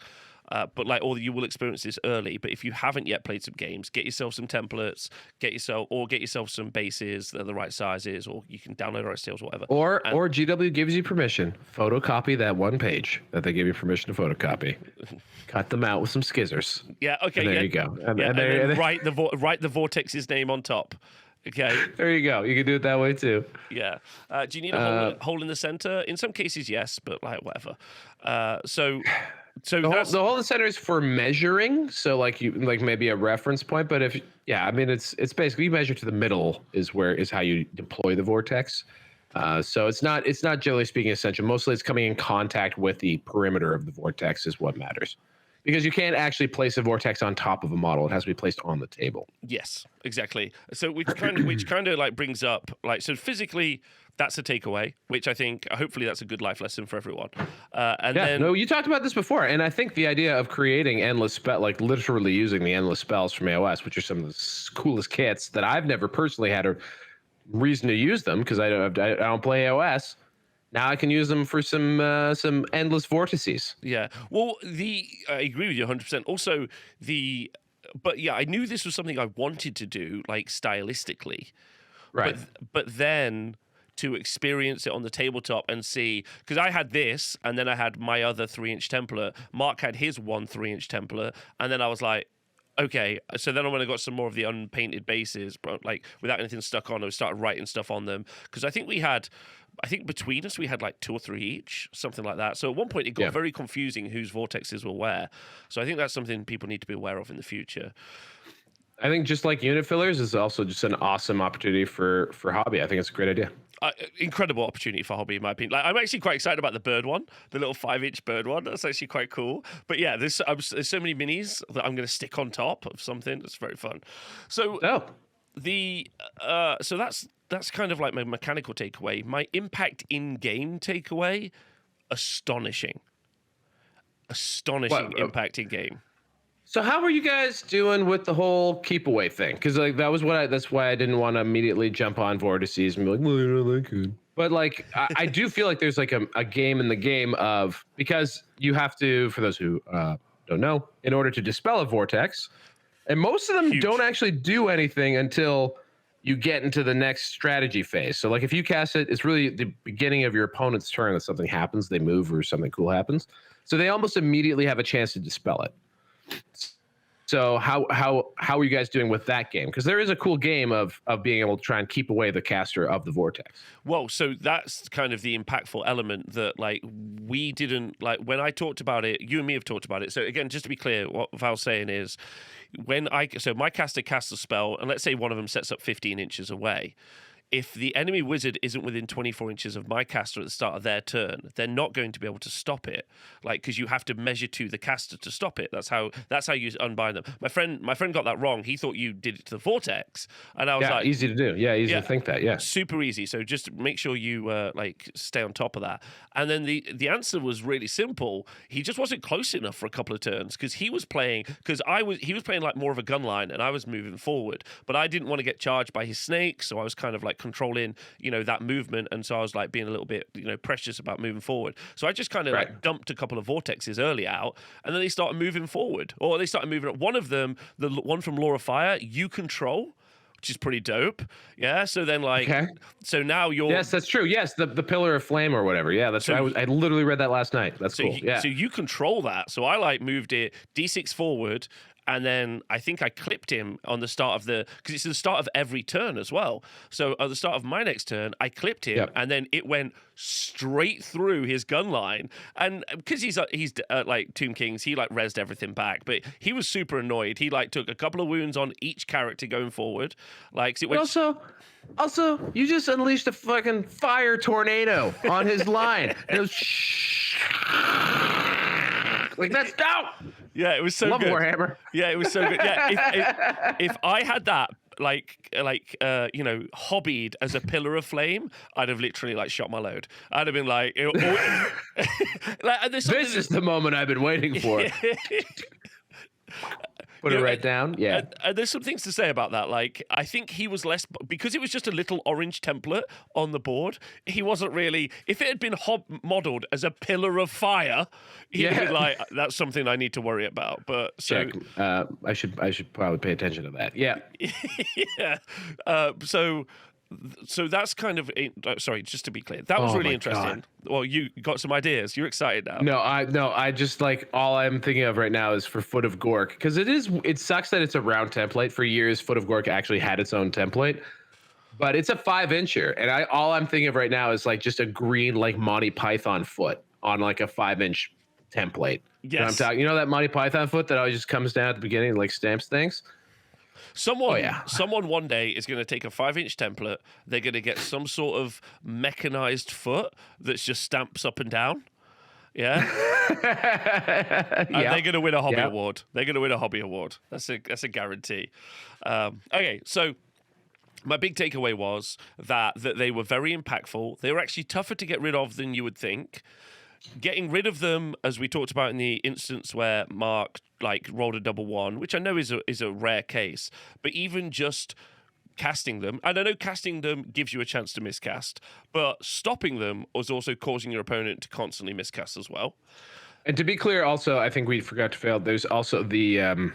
But or you will experience this early. But if you haven't yet played some games, get yourself some templates, get yourself some bases that are the right sizes, or you can download RSTLs or whatever. Or GW gives you permission, photocopy that one page that they give you permission to photocopy, cut them out with some skizzers. Yeah, okay. And there you go. And then write the Vortex's name on top. Okay. There you go. You can do it that way too. Yeah. Do you need a hole in the center? In some cases, yes, but whatever. So the hole in the center is for measuring, so maybe a reference point. But it's basically you measure to the middle is how you deploy the vortex. So it's not generally speaking essential. Mostly it's coming in contact with the perimeter of the vortex is what matters, because you can't actually place a vortex on top of a model. It has to be placed on the table. Yes, exactly. So which kind of brings up so physically. That's a takeaway, which I think hopefully that's a good life lesson for everyone. You talked about this before, and I think the idea of creating endless literally using the endless spells from AOS, which are some of the coolest kits that I've never personally had a reason to use them because I don't play AOS. Now I can use them for some endless vortices. Yeah. Well, I agree with you 100%. Also, I knew this was something I wanted to do, stylistically. Right. But then to experience it on the tabletop and see, because I had this, and then I had my other 3-inch template. Mark had his 1 3-inch template, and then I was like, okay. So then when I got some more of the unpainted bases, but without anything stuck on, I started writing stuff on them, because I think between us we had 2 or 3 each, something like that. So at one point it got very confusing whose vortexes were where. So I think that's something people need to be aware of in the future. I think just like unit fillers is also just an awesome opportunity for hobby. I think it's a great idea. Incredible opportunity for hobby, in my opinion. I'm actually quite excited about the bird one, the little 5-inch bird one. That's actually quite cool. But yeah, there's so many minis that I'm going to stick on top of something. It's very fun. So so that's kind of my mechanical takeaway. My impact in game takeaway, astonishing impact in game. So how are you guys doing with the whole keep away thing? Because that's why I didn't want to immediately jump on vortices and be like, well, you're not that good. But I do feel like there's a game in the game of, because you have to, for those who don't know, in order to dispel a vortex, and most of them don't actually do anything until you get into the next strategy phase. So if you cast it, it's really the beginning of your opponent's turn that something happens, they move or something cool happens. So they almost immediately have a chance to dispel it. So how are you guys doing with that game? Because there is a cool game of being able to try and keep away the caster of the vortex. Well, so that's kind of the impactful element that we didn't when I talked about it. You and me have talked about it. So again, just to be clear, what Val's saying is my caster casts a spell, and let's say one of them sets up 15 inches away. If the enemy wizard isn't within 24 inches of my caster at the start of their turn, they're not going to be able to stop it. Because you have to measure to the caster to stop it. That's how you unbind them. My friend got that wrong. He thought you did it to the vortex, and I was easy to do. Yeah, easy to think that. Yeah, super easy. So just make sure you stay on top of that. And then the answer was really simple. He just wasn't close enough for a couple of turns because he was playing more of a gun line, and I was moving forward. But I didn't want to get charged by his snakes, so I was kind of controlling that movement, and so I was being a little bit precious about moving forward. So I just kind of dumped a couple of vortexes early out, and then they started moving forward, or they started moving up. One of them, the one from Law of Fire, you control, which is pretty dope. Yeah. So then so now you're. Yes, that's true. Yes, the pillar of flame or whatever. Yeah, that's right. I literally read that last night. That's cool. So you control that. So I moved it D6 forward. And then I think I clipped him on the start of because it's the start of every turn as well. So at the start of my next turn, I clipped him, and then it went straight through his gun line. And because he's Tomb Kings, he rezzed everything back. But he was super annoyed. He took a couple of wounds on each character going forward. Also, you just unleashed a fucking fire tornado on his line. It was that's dope. Yeah, it was so Love good. Warhammer. Yeah, it was so good. Yeah, if I had that hobbied as a pillar of flame, I'd have literally like shot my load. I'd have been like, and there's something This is the moment I've been waiting for. Put it right down. Yeah. And there's some things to say about that. Like, I think he was less, because it was just a little orange template on the board, he wasn't really, if it had been modeled as a pillar of fire, he'd be like, that's something I need to worry about. But so. Check. I should probably pay attention to that. Yeah. Yeah. So that's kind of sorry, just to be clear, that was really interesting. God. Well, you got some ideas. You're excited now. I just like all I'm thinking of right now is for Foot of Gork, because it sucks that it's a round template. For years, Foot of Gork actually had its own template, but it's a 5-incher, and all I'm thinking of right now is like just a green like Monty Python foot on like a 5-inch template. Yes, you know I'm talking. You know that Monty Python foot that always just comes down at the beginning and like stamps things. Someone one day is going to take a 5-inch template. They're going to get some sort of mechanized foot that's just stamps up and down. Yeah. And they're going to win a hobby award. They're going to win a hobby award. That's a guarantee. Okay, so my big takeaway was that they were very impactful. They were actually tougher to get rid of than you would think. Getting rid of them, as we talked about in the instance where Mark like rolled a double 1, which I know is a rare case, but even just casting them, and I know casting them gives you a chance to miscast, but stopping them was also causing your opponent to constantly miscast as well. And to be clear, also, I think we forgot to fail. There's also the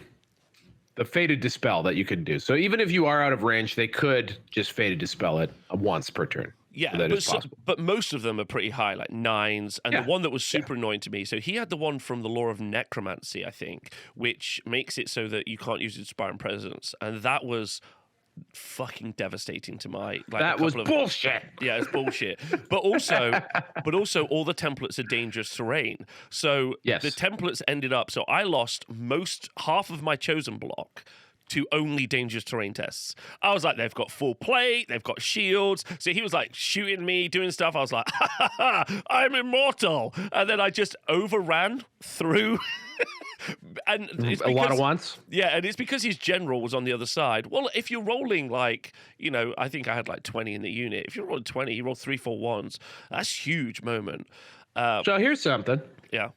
faded dispel that you could do. So even if you are out of range, they could just faded dispel it once per turn. Yeah, so but most of them are pretty high, like 9s. And the one that was super annoying to me, so he had the one from the Law of Necromancy, I think, which makes it so that you can't use Inspiring Presence. And that was fucking devastating to my... Like, that was bullshit. Yeah, it's bullshit. But also all the templates are dangerous terrain. So the templates ended up... So I lost half of my chosen block to only dangerous terrain tests. I was like, they've got full plate, they've got shields. So he was like shooting me, doing stuff. I was like, ha, ha, ha, I'm immortal. And then I just overran through. And it's a lot of once. Yeah, and it's because his general was on the other side. Well, if you're rolling like, I think I had like 20 in the unit. If you're rolling 20, you roll 3, 4 1s. That's a huge moment. So here's something. Yeah.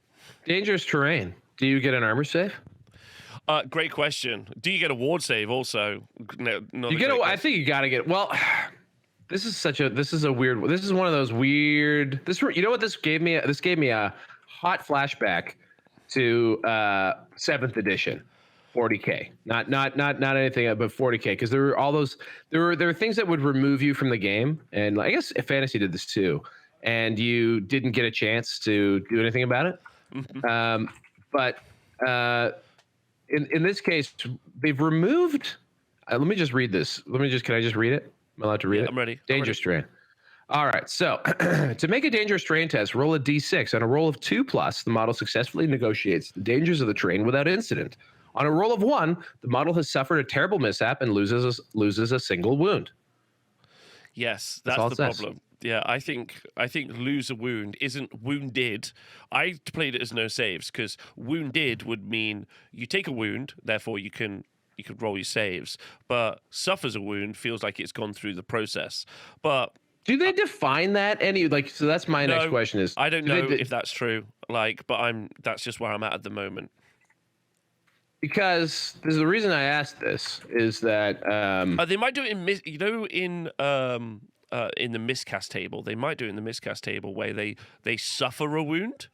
Dangerous terrain. Do you get an armor save? Great question. Do you get a ward save also? No, I think you got to get. Well, this is one of those weird. You know what this gave me? This gave me a hot flashback to 7th edition, 40K. Not anything but 40K, because there were all those. There were things that would remove you from the game, and I guess Fantasy did this too, and you didn't get a chance to do anything about it. But. In this case, they've removed. Let me just read this. Can I just read it? Am I allowed to read it? I'm ready. Dangerous terrain. All right. So to make a dangerous terrain test, roll a d6. On a roll of 2+, the model successfully negotiates the dangers of the terrain without incident. On a roll of 1, the model has suffered a terrible mishap and loses a single wound. Yes, that's the problem. Yeah, I think lose a wound isn't wounded. I played it as no saves because wounded would mean you take a wound, therefore you could roll your saves. But suffers a wound feels like it's gone through the process. But do they define that so that's my next question is I don't know if that's true. That's just where I'm at the moment. Because there's the reason I asked this is that they might do it in the miscast table. They might do it in the miscast table where they suffer a wound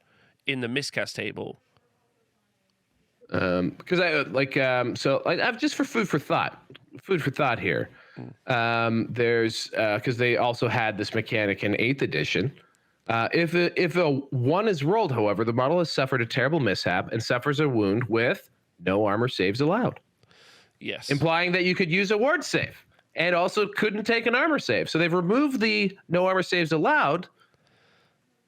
in the miscast table. Because I've just for food for thought here. There's because they also had this mechanic in 8th edition. If a 1 is rolled, however, the model has suffered a terrible mishap and suffers a wound with no armor saves allowed. Yes, implying that you could use a ward save. And also couldn't take an armor save. So they've removed the no armor saves allowed,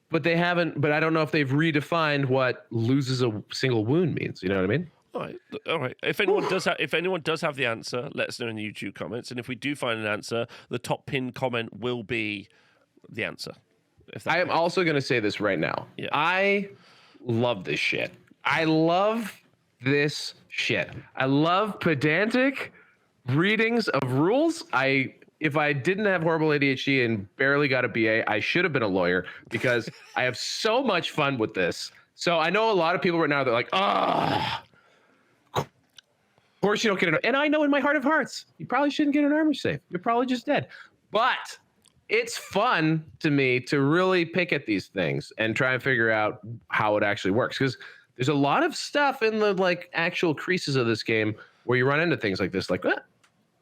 but they haven't. But I don't know if they've redefined what loses a single wound means. You know what I mean? All right. If anyone does have the answer, let us know in the YouTube comments. And if we do find an answer, the top pinned comment will be the answer. I am also going to say this right now. Yeah. I love this shit. I love this shit. I love pedantic, readings of rules. If I didn't have horrible ADHD and barely got a BA, I should have been a lawyer because I have so much fun with this. So I know a lot of people right now, they're like, of course you don't get an, and I know in my heart of hearts, you probably shouldn't get an armor save. You're probably just dead. But it's fun to me to really pick at these things and try and figure out how it actually works. Because there's a lot of stuff in the like actual creases of this game where you run into things like this, like,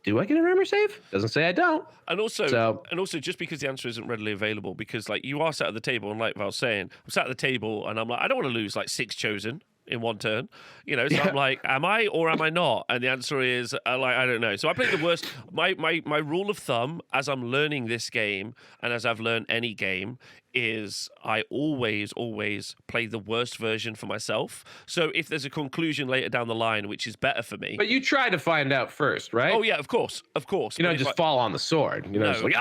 do I get an armor save? Doesn't say I don't. And also, just because the answer isn't readily available, because like you are sat at the table, and like Val's saying, I'm sat at the table, and I'm like, I don't want to lose like 6 chosen in one turn, you know. So I'm like, am I or am I not? And the answer is, like, I don't know. So I play the worst. My rule of thumb as I'm learning this game, and as I've learned any game, is I always play the worst version for myself. So if there's a conclusion later down the line which is better for me, but you try to find out first, right? Oh yeah, of course. You don't just fall on the sword. You know, no, just like,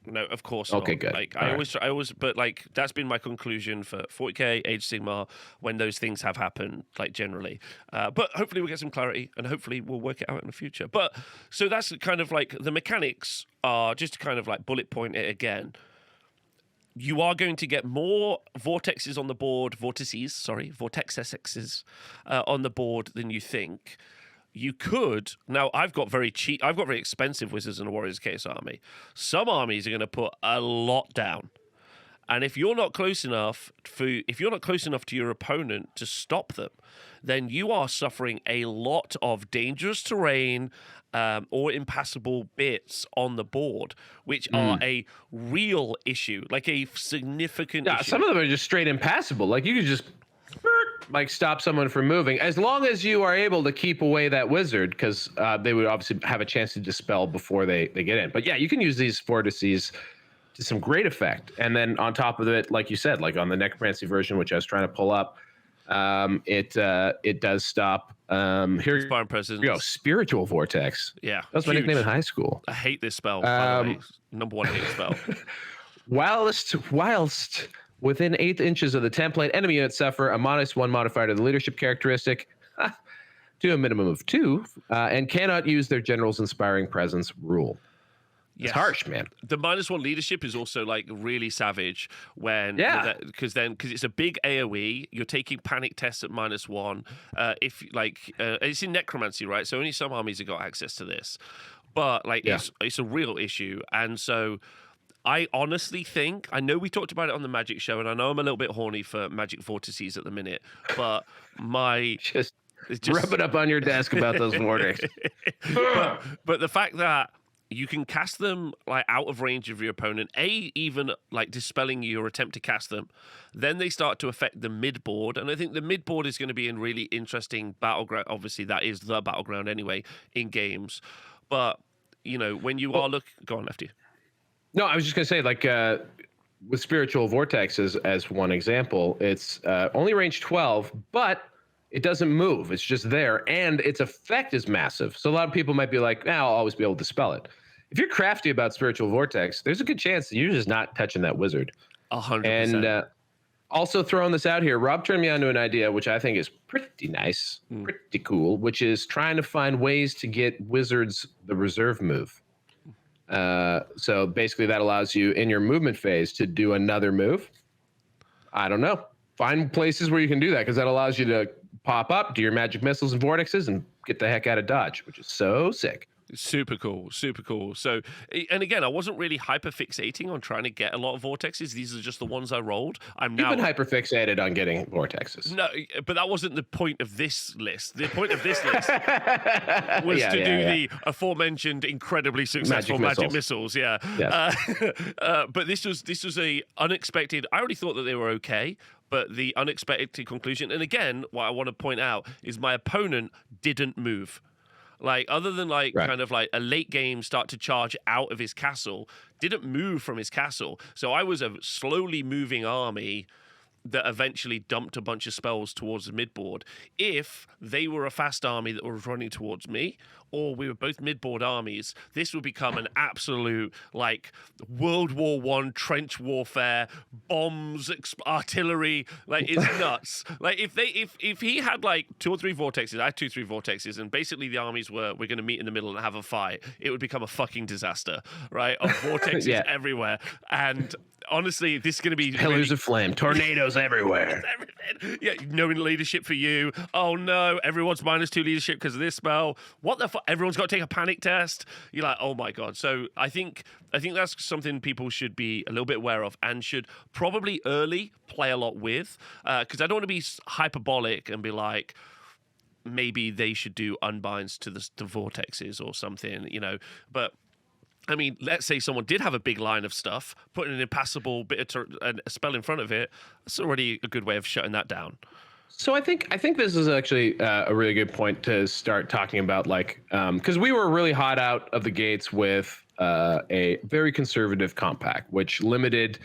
no, of course okay, not. good. Like I always, but like that's been my conclusion for 40k, Age Sigmar, when those things have happened, like generally. But hopefully we'll get some clarity, and hopefully we'll work it out in the future. But so that's kind of like the mechanics are just to kind of like bullet point it again. You are going to get more vortexes on the board, vortexes on the board than you think. You could now. I've got very expensive Wizards and Warriors Chaos army. Some armies are going to put a lot down, and if you're not close enough to your opponent to stop them, then you are suffering a lot of dangerous terrain or impassable bits on the board, which are a real issue, like a significant issue. Some of them are just straight impassable. Like you could just like stop someone from moving, as long as you are able to keep away that wizard, because they would obviously have a chance to dispel before they get in. But yeah, you can use these vortices to some great effect. And then on top of it, like you said, like on the necromancy version, which I was trying to pull up, it does stop. Here you go, spiritual vortex. Yeah, that was my nickname in high school. I hate this spell. By the way. Number 1 hate spell. Whilst within 8 inches of the template, enemy units suffer a -1 modifier to the leadership characteristic, to a minimum of 2, and cannot use their general's inspiring presence rule. It's harsh, man. The -1 leadership is also like really savage because it's a big AoE. You're taking panic tests at -1. If like it's in necromancy, right? So only some armies have got access to this, but like it's a real issue. And so I honestly think, I know we talked about it on the Magic show, and I know I'm a little bit horny for Magic vortices at the minute, but just rub it up on your desk about those vortex. but the fact that you can cast them like out of range of your opponent, even like dispelling your attempt to cast them, then they start to affect the mid board. And I think the mid board is going to be in really interesting battleground. Obviously, that is the battleground anyway in games. But you know, when you are go on, Lefty. No, I was just gonna say, like with spiritual vortex as one example, it's only range 12, but it doesn't move. It's just there, and its effect is massive. So a lot of people might be like, I'll always be able to dispel it. If you're crafty about spiritual vortex, there's a good chance that you're just not touching that wizard. 100%. And also throwing this out here, Rob turned me on to an idea which I think is pretty nice, pretty cool, which is trying to find ways to get wizards the reserve move. So basically that allows you in your movement phase to do another move. I don't know. Find places where you can do that, because that allows you to pop up, do your magic missiles and vortexes, and get the heck out of dodge, which is so sick. Super cool. So, and again, I wasn't really hyper fixating on trying to get a lot of vortexes. These are just the ones I rolled. You've been hyper fixated on getting vortexes. No, but that wasn't the point of this list. The point of this list was to do the aforementioned incredibly successful magic missiles. Yeah. Yes. But this was a unexpected. I already thought that they were okay, but the unexpected conclusion. And again, what I want to point out is my opponent didn't move. Like, other than kind of like a late game start to charge out of his castle, didn't move from his castle. So I was a slowly moving army that eventually dumped a bunch of spells towards the midboard. If they were a fast army that was running towards me, or we were both midboard armies, this would become an absolute like World War One trench warfare, bombs, artillery. Like it's nuts. Like if he had like 2 or 3 vortexes, I had 2, 3 vortexes, and basically the armies we're going to meet in the middle and have a fight, it would become a fucking disaster, right? Of vortexes everywhere. And honestly, this is going to be pillars of flame, tornadoes everywhere. Everything. Yeah, no leadership for you. Oh no, everyone's -2 leadership because of this spell. What the fuck? Everyone's got to take a panic test. You're like, oh my god. So I think that's something people should be a little bit aware of and should probably early play a lot with, because I don't want to be hyperbolic and be like, maybe they should do unbinds to the vortexes or something, but. I mean, let's say someone did have a big line of stuff, putting an impassable bit of a spell in front of it. That's already a good way of shutting that down. So I think this is actually a really good point to start talking about, like, because we were really hot out of the gates with a very conservative compact, which limited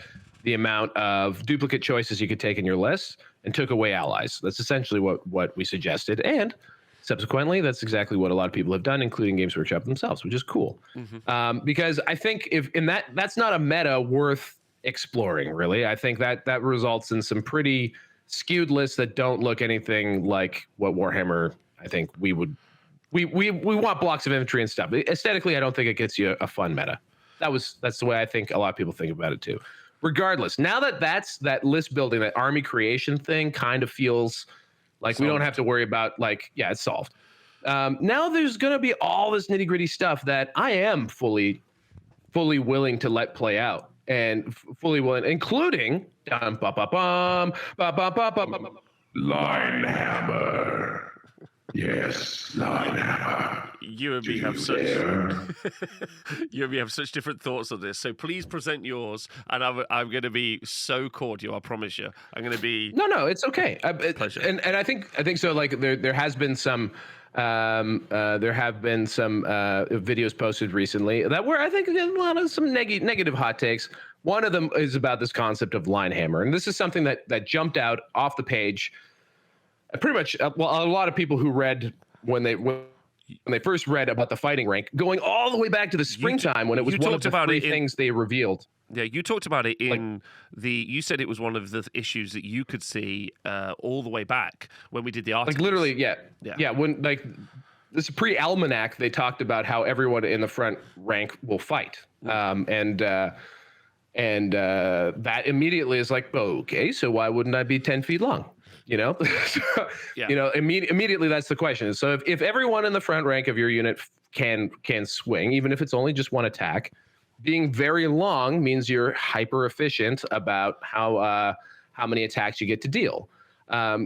the amount of duplicate choices you could take in your list and took away allies. That's essentially what we suggested, and subsequently, that's exactly what a lot of people have done, including Games Workshop themselves, which is cool. Because I think that's not a meta worth exploring, really. I think that results in some pretty skewed lists that don't look anything like what Warhammer. I think we want blocks of infantry and stuff. Aesthetically, I don't think it gets you a fun meta. That's the way I think a lot of people think about it too. Regardless, now that list building, that army creation thing kind of feels like solved. We don't have to worry about it's solved. Now there's going to be all this nitty gritty stuff that I am fully willing to let play out, and fully willing, including Linehammer. Yes, Linehammer. You and me have such different thoughts on this. So please present yours, and I'm going to be so cordial. I promise you, I'm going to be. No, it's okay. Pleasure. And I think so. Like there has been some. There have been some videos posted recently that were, I think, a lot of some negative hot takes. One of them is about this concept of Linehammer, and this is something that jumped out off the page. Pretty much, a lot of people who read when they first read about the fighting rank, going all the way back to the springtime when it was one of the 3 things they revealed. Yeah, you talked about it in you said it was one of the issues that you could see all the way back when we did the article. Like literally, yeah. When this pre-almanac, they talked about how everyone in the front rank will fight, and that immediately is like, okay, so why wouldn't I be 10 feet long? Immediately that's the question. So if everyone in the front rank of your unit can swing, even if it's only just one attack, being very long means you're hyper efficient about how many attacks you get to deal.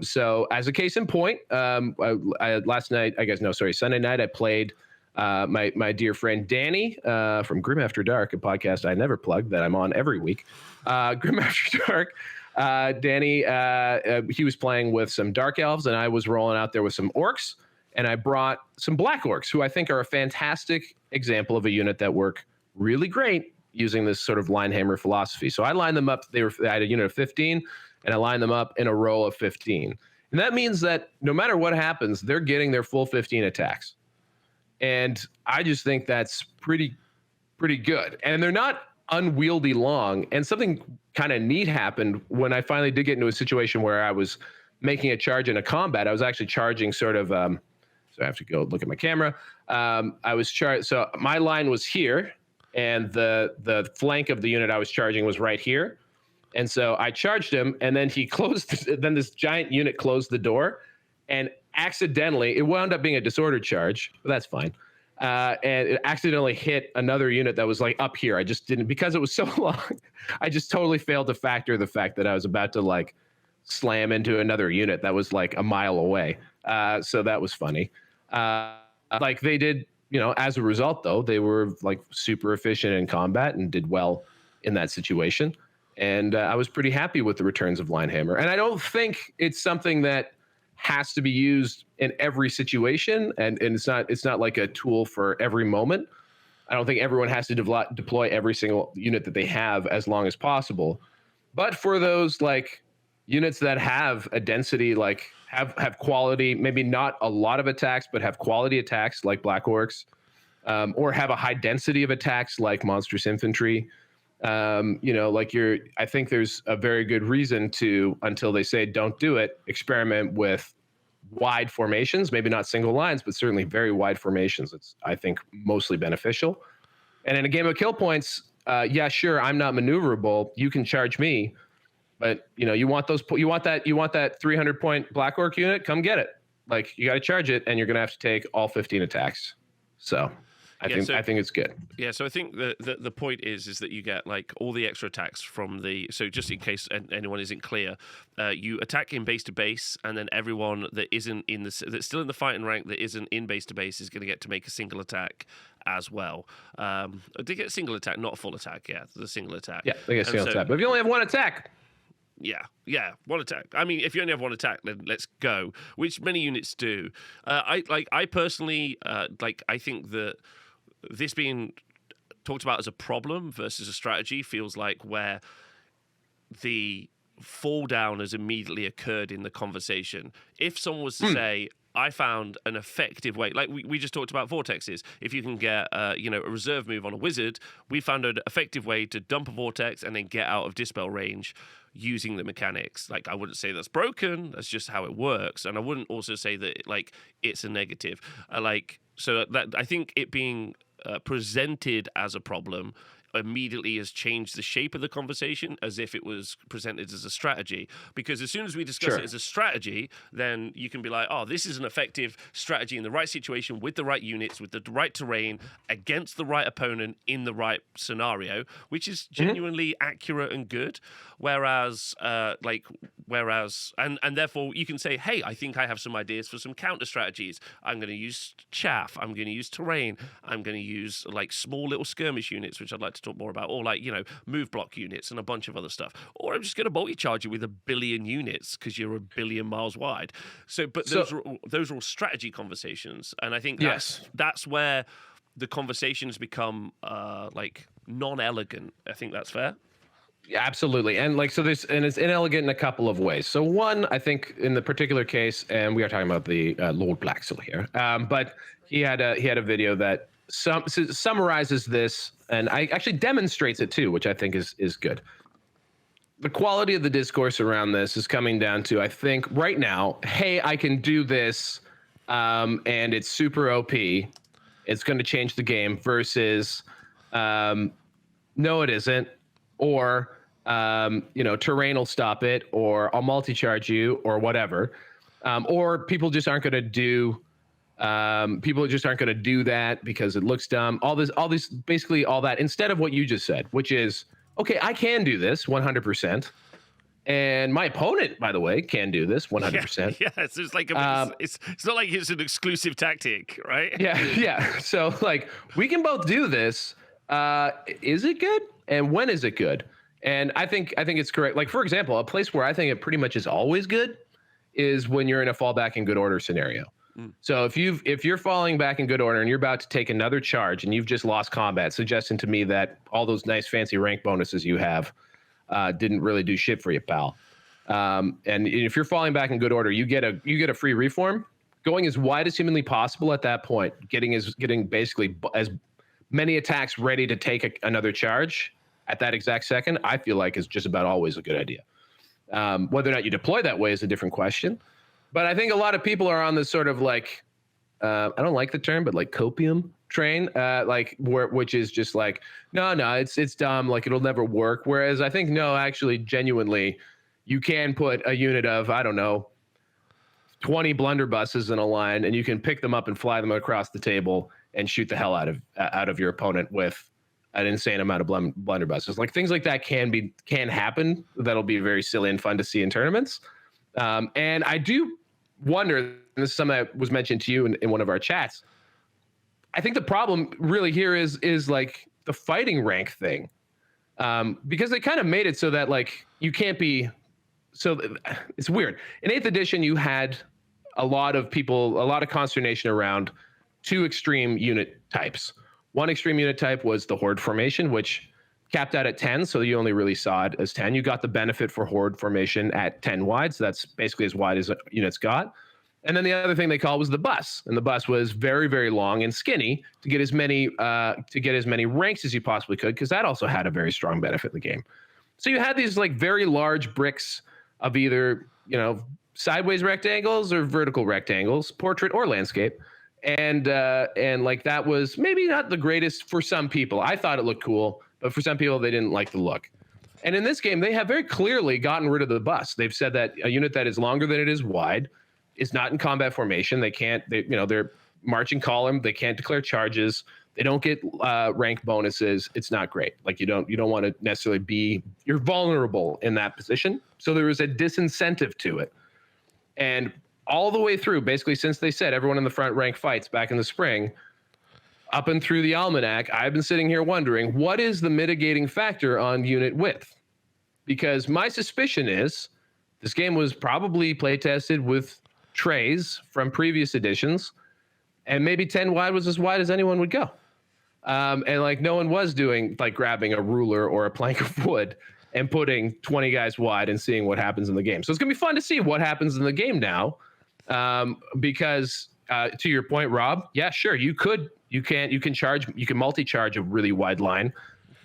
So as a case in point, Sunday night I played my dear friend Danny from Grim After Dark, a podcast I never plug that I'm on every week. Grim After Dark. Danny, he was playing with some dark elves, and I was rolling out there with some orcs, and I brought some black orcs, who I think are a fantastic example of a unit that work really great using this sort of Linehammer philosophy. So I lined them up. I had a unit of 15, and I lined them up in a row of 15. And that means that no matter what happens, they're getting their full 15 attacks. And I just think that's pretty good. And they're not unwieldy long. And something kind of neat happened when I finally did get into a situation where I was making a charge in a combat. I was actually charging sort of, so I have to go look at my camera. So my line was here, and the flank of the unit I was charging was right here. And so I charged him, and then then this giant unit closed the door, and accidentally, it wound up being a disordered charge, but that's fine. And it accidentally hit another unit that was like up here. I just didn't, because it was so long, I just totally failed to factor the fact that I was about to slam into another unit that was like a mile away. So that was funny. They did, as a result though, they were super efficient in combat and did well in that situation. And I was pretty happy with the returns of Linehammer. And I don't think it's something that has to be used in every situation, and it's not like a tool for every moment. I don't think everyone has to deploy every single unit that they have as long as possible. But for those units that have a density, like have quality, maybe not a lot of attacks, but have quality attacks like Black Orcs, or have a high density of attacks like Monstrous Infantry. I think there's a very good reason to, until they say don't do it, experiment with wide formations, maybe not single lines, but certainly very wide formations. It's, I think, mostly beneficial. And in a game of kill points, yeah, sure, I'm not maneuverable. You can charge me, but you want that 300 point Black Orc unit, come get it. Like, you got to charge it, and you're gonna have to take all 15 attacks. So I think it's good. Yeah, so I think the point is that you get like all the extra attacks from the, so just in case anyone isn't clear, you attack in base to base, and then everyone that isn't in that's still in the fighting rank that isn't in base to base is going to get to make a single attack as well. They get a single attack, not a full attack. Yeah, the single attack. Yeah, they get a single attack. But if you only have one attack. Yeah, one attack. I mean, if you only have one attack, then let's go, which many units do. I personally I think that this being talked about as a problem versus a strategy feels like where the fall down has immediately occurred in the conversation. If someone was to say, I found an effective way, like we just talked about vortexes. If you can get a reserve move on a wizard, we found an effective way to dump a vortex and then get out of dispel range using the mechanics. Like, I wouldn't say that's broken, that's just how it works. And I wouldn't also say that like it's a negative. So that I think it being presented as a problem immediately has changed the shape of the conversation as if it was presented as a strategy. Because as soon as we discuss it as a strategy, then you can be like, oh, this is an effective strategy in the right situation with the right units, with the right terrain, against the right opponent in the right scenario, which is genuinely accurate and good. Whereas therefore you can say, hey, I think I have some ideas for some counter strategies. I'm going to use chaff. I'm going to use terrain. I'm going to use like small little skirmish units, which I'd like to talk more about, or like, move block units and a bunch of other stuff. Or I'm just going to multi-charge you with 1 billion units because you're 1 billion miles wide. Those are all strategy conversations. And I think that's where the conversations become like non-elegant. I think that's fair. Yeah, absolutely. And it's inelegant in a couple of ways. So one, I think in the particular case, and we are talking about the Lord Blacksteel here, but he had a video that summarizes this, and I actually demonstrates it too, which I think is good. The quality of the discourse around this is coming down to, I think right now, hey, I can do this, and it's super OP. It's going to change the game versus, no, it isn't. Or, terrain will stop it, or I'll multi-charge you, or whatever. Or people just aren't going to do, that because it looks dumb. All this, basically all that, instead of what you just said, which is, okay, I can do this 100%. And my opponent, by the way, can do this 100%. Yeah, it's just like it's not like it's an exclusive tactic, right? Yeah. So like, we can both do this. Is it good? And when is it good? And I think it's correct. Like, for example, a place where I think it pretty much is always good is when you're in a fallback in good order scenario. So if you're falling back in good order and you're about to take another charge and you've just lost combat, suggesting to me that all those nice fancy rank bonuses you have didn't really do shit for you, pal. And if you're falling back in good order, you get a free reform. Going as wide as humanly possible at that point, getting basically as many attacks ready to take another charge at that exact second, I feel like is just about always a good idea. Whether or not you deploy that way is a different question. But I think a lot of people are on this sort of like, I don't like the term, but like copium train, which is just like, no, it's dumb. Like, it'll never work. Whereas I think, no, actually, genuinely, you can put a unit of, I don't know, 20 blunderbusses in a line, and you can pick them up and fly them across the table and shoot the hell out of your opponent with an insane amount of blunderbusses. Like, things like that can happen. That'll be very silly and fun to see in tournaments. And I do wonder, and this is something that was mentioned to you in one of our chats, I think the problem really here is like the fighting rank thing, because they kind of made it so that like you can't be. So it's weird. In 8th edition, you had a lot of consternation around 2 extreme unit types. One extreme unit type was the Horde formation, which capped out at 10, so you only really saw it as 10. You got the benefit for horde formation at 10 wide, so that's basically as wide as units got. And then the other thing they called was the bus, and the bus was very, very long and skinny to get as many ranks as you possibly could, because that also had a very strong benefit in the game. So you had these like very large bricks of either sideways rectangles or vertical rectangles, portrait or landscape. And like that was maybe not the greatest for some people. I thought it looked cool, but for some people they didn't like the look. And in this game, they have very clearly gotten rid of the bus. They've said that a unit that is longer than it is wide is not in combat formation. They're marching column. They can't declare charges. They don't get rank bonuses. It's not great. Like you don't want to necessarily you're vulnerable in that position. So there was a disincentive to it. And all the way through, basically, since they said everyone in the front rank fights back in the spring, up and through the almanac, I've been sitting here wondering, what is the mitigating factor on unit width? Because my suspicion is this game was probably play tested with trays from previous editions, and maybe 10 wide was as wide as anyone would go. And like no one was doing like grabbing a ruler or a plank of wood and putting 20 guys wide and seeing what happens in the game. So it's gonna be fun to see what happens in the game now. Because to your point, Rob, yeah, sure, you can multi-charge a really wide line,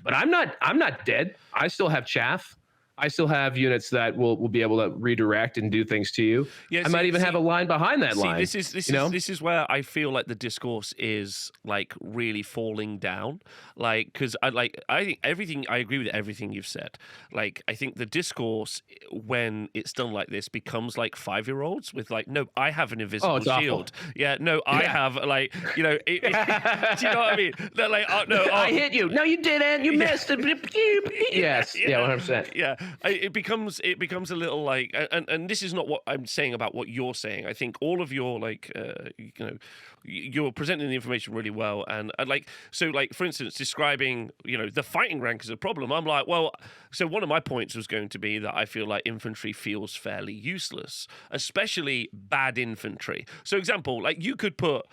but I'm not dead. I still have chaff. I still have units that will be able to redirect and do things to you. Yeah, I might even have a line behind that line. This is where I feel like the discourse is like really falling down. Like, because I think everything. I agree with everything you've said. Like, I think the discourse when it's done like this becomes like 5-year-olds with like, no, I have an invisible shield. Awful. Yeah, no, I have like, do you know what I mean? They're like, oh no, I hit you. No, you didn't. You missed. Yes, yeah, 100%. Yeah. It becomes a little like, and this is not what I'm saying about what you're saying. I think all of your like, you're presenting the information really well, and like, so like for instance, describing the fighting rank as a problem. I'm like, well, so one of my points was going to be that I feel like infantry feels fairly useless, especially bad infantry. So example, like you could put,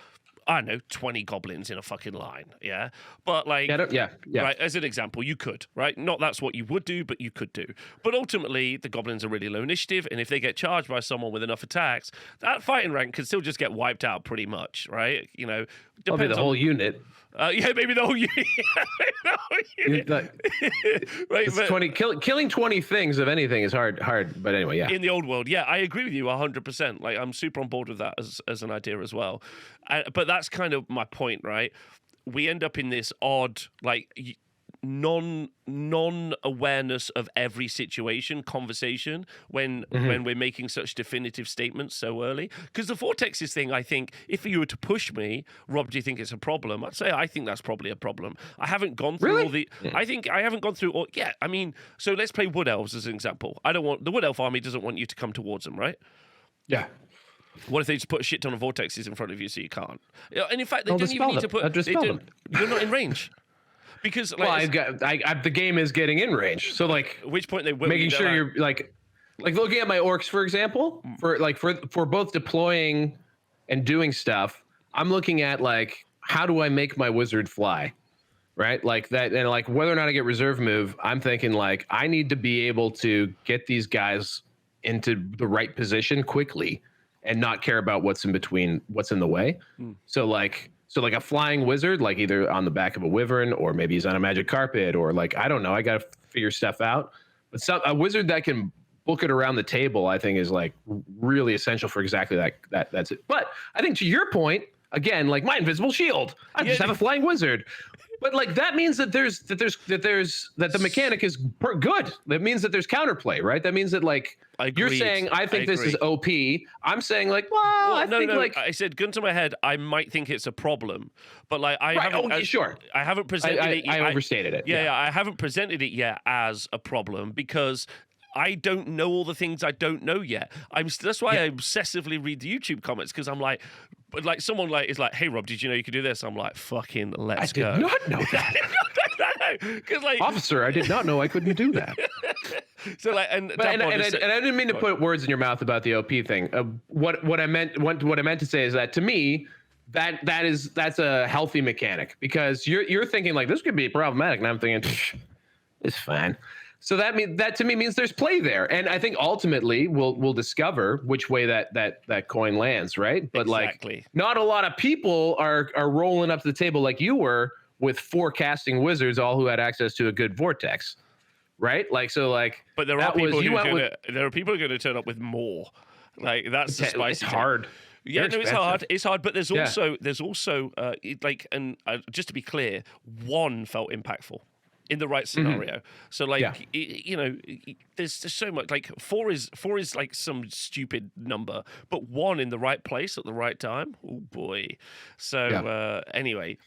I don't know, 20 goblins in a fucking line, yeah? But like, yeah. Right, as an example, you could, right? Not that's what you would do, but you could do. But ultimately, the goblins are really low initiative, and if they get charged by someone with enough attacks, that fighting rank can still just get wiped out pretty much, right? Probably the whole unit. Yeah, maybe the whole unit. Right, but 20 killing 20 things of anything is hard. But anyway, yeah. In the old world, yeah, I agree with you 100%. Like, I'm super on board with that as an idea as well. But that's kind of my point, right? We end up in this odd, like, non-awareness of every situation conversation when we're making such definitive statements so early. Because the Vortexes thing, I think, if you were to push me, Rob, do you think it's a problem? I'd say I think that's probably a problem. I haven't gone through all the... I think I haven't gone through all... Yeah, I mean, so let's play Wood Elves as an example. The Wood Elf army doesn't want you to come towards them, right? Yeah. What if they just put a shit ton of Vortexes in front of you so you can't? And in fact, they don't even need to put... You're not in range. Because like, the game is getting in range. So like, at which point they will making sure you're like looking at my orcs, for example, for both deploying and doing stuff. I'm looking at like, how do I make my wizard fly, right? Like that, and like whether or not I get reserve move. I'm thinking like I need to be able to get these guys into the right position quickly and not care about what's in between, what's in the way. So like a flying wizard, like either on the back of a wyvern or maybe he's on a magic carpet or like, I don't know, I got to figure stuff out. But a wizard that can book it around the table, I think is like really essential for exactly that's it. But I think to your point, again, like my invisible shield, I just have a flying wizard. But like that means that the mechanic is good. That means that there's counterplay, right? That means that like you're saying I think this is OP. I'm saying like, I said gun to my head, I might think it's a problem, but like I haven't presented it yet. I overstated it. Yeah, I haven't presented it yet as a problem because I don't know all the things I don't know yet. That's why I obsessively read the YouTube comments because I'm like. But like someone like is like, hey Rob, did you know you could do this? I'm like, fucking let's go. I did not know that. Because like, officer, I did not know I couldn't do that. So like, and I didn't mean to put words in your mouth about the OP thing. What I meant to say is that to me, that's a healthy mechanic because you're thinking like this could be problematic, and I'm thinking It's fine. So that to me means there's play there, and I think ultimately we'll discover which way that coin lands, right? But Exactly. like, not a lot of people are rolling up to the table like you were with 4 casting wizards, all who had access to a good vortex, right? Like, so like, But there are that was people you who went with. there are people who are going to turn up with more. Like that's the spicy. It's hard. Yeah, They're no, it's expensive. hard. It's hard, but there's Yeah. also like, and just to be clear, one felt impactful in the right scenario. So like, Yeah. you know, there's so much. Like four is like some stupid number, but one in the right place at the right time. Oh boy. So anyway.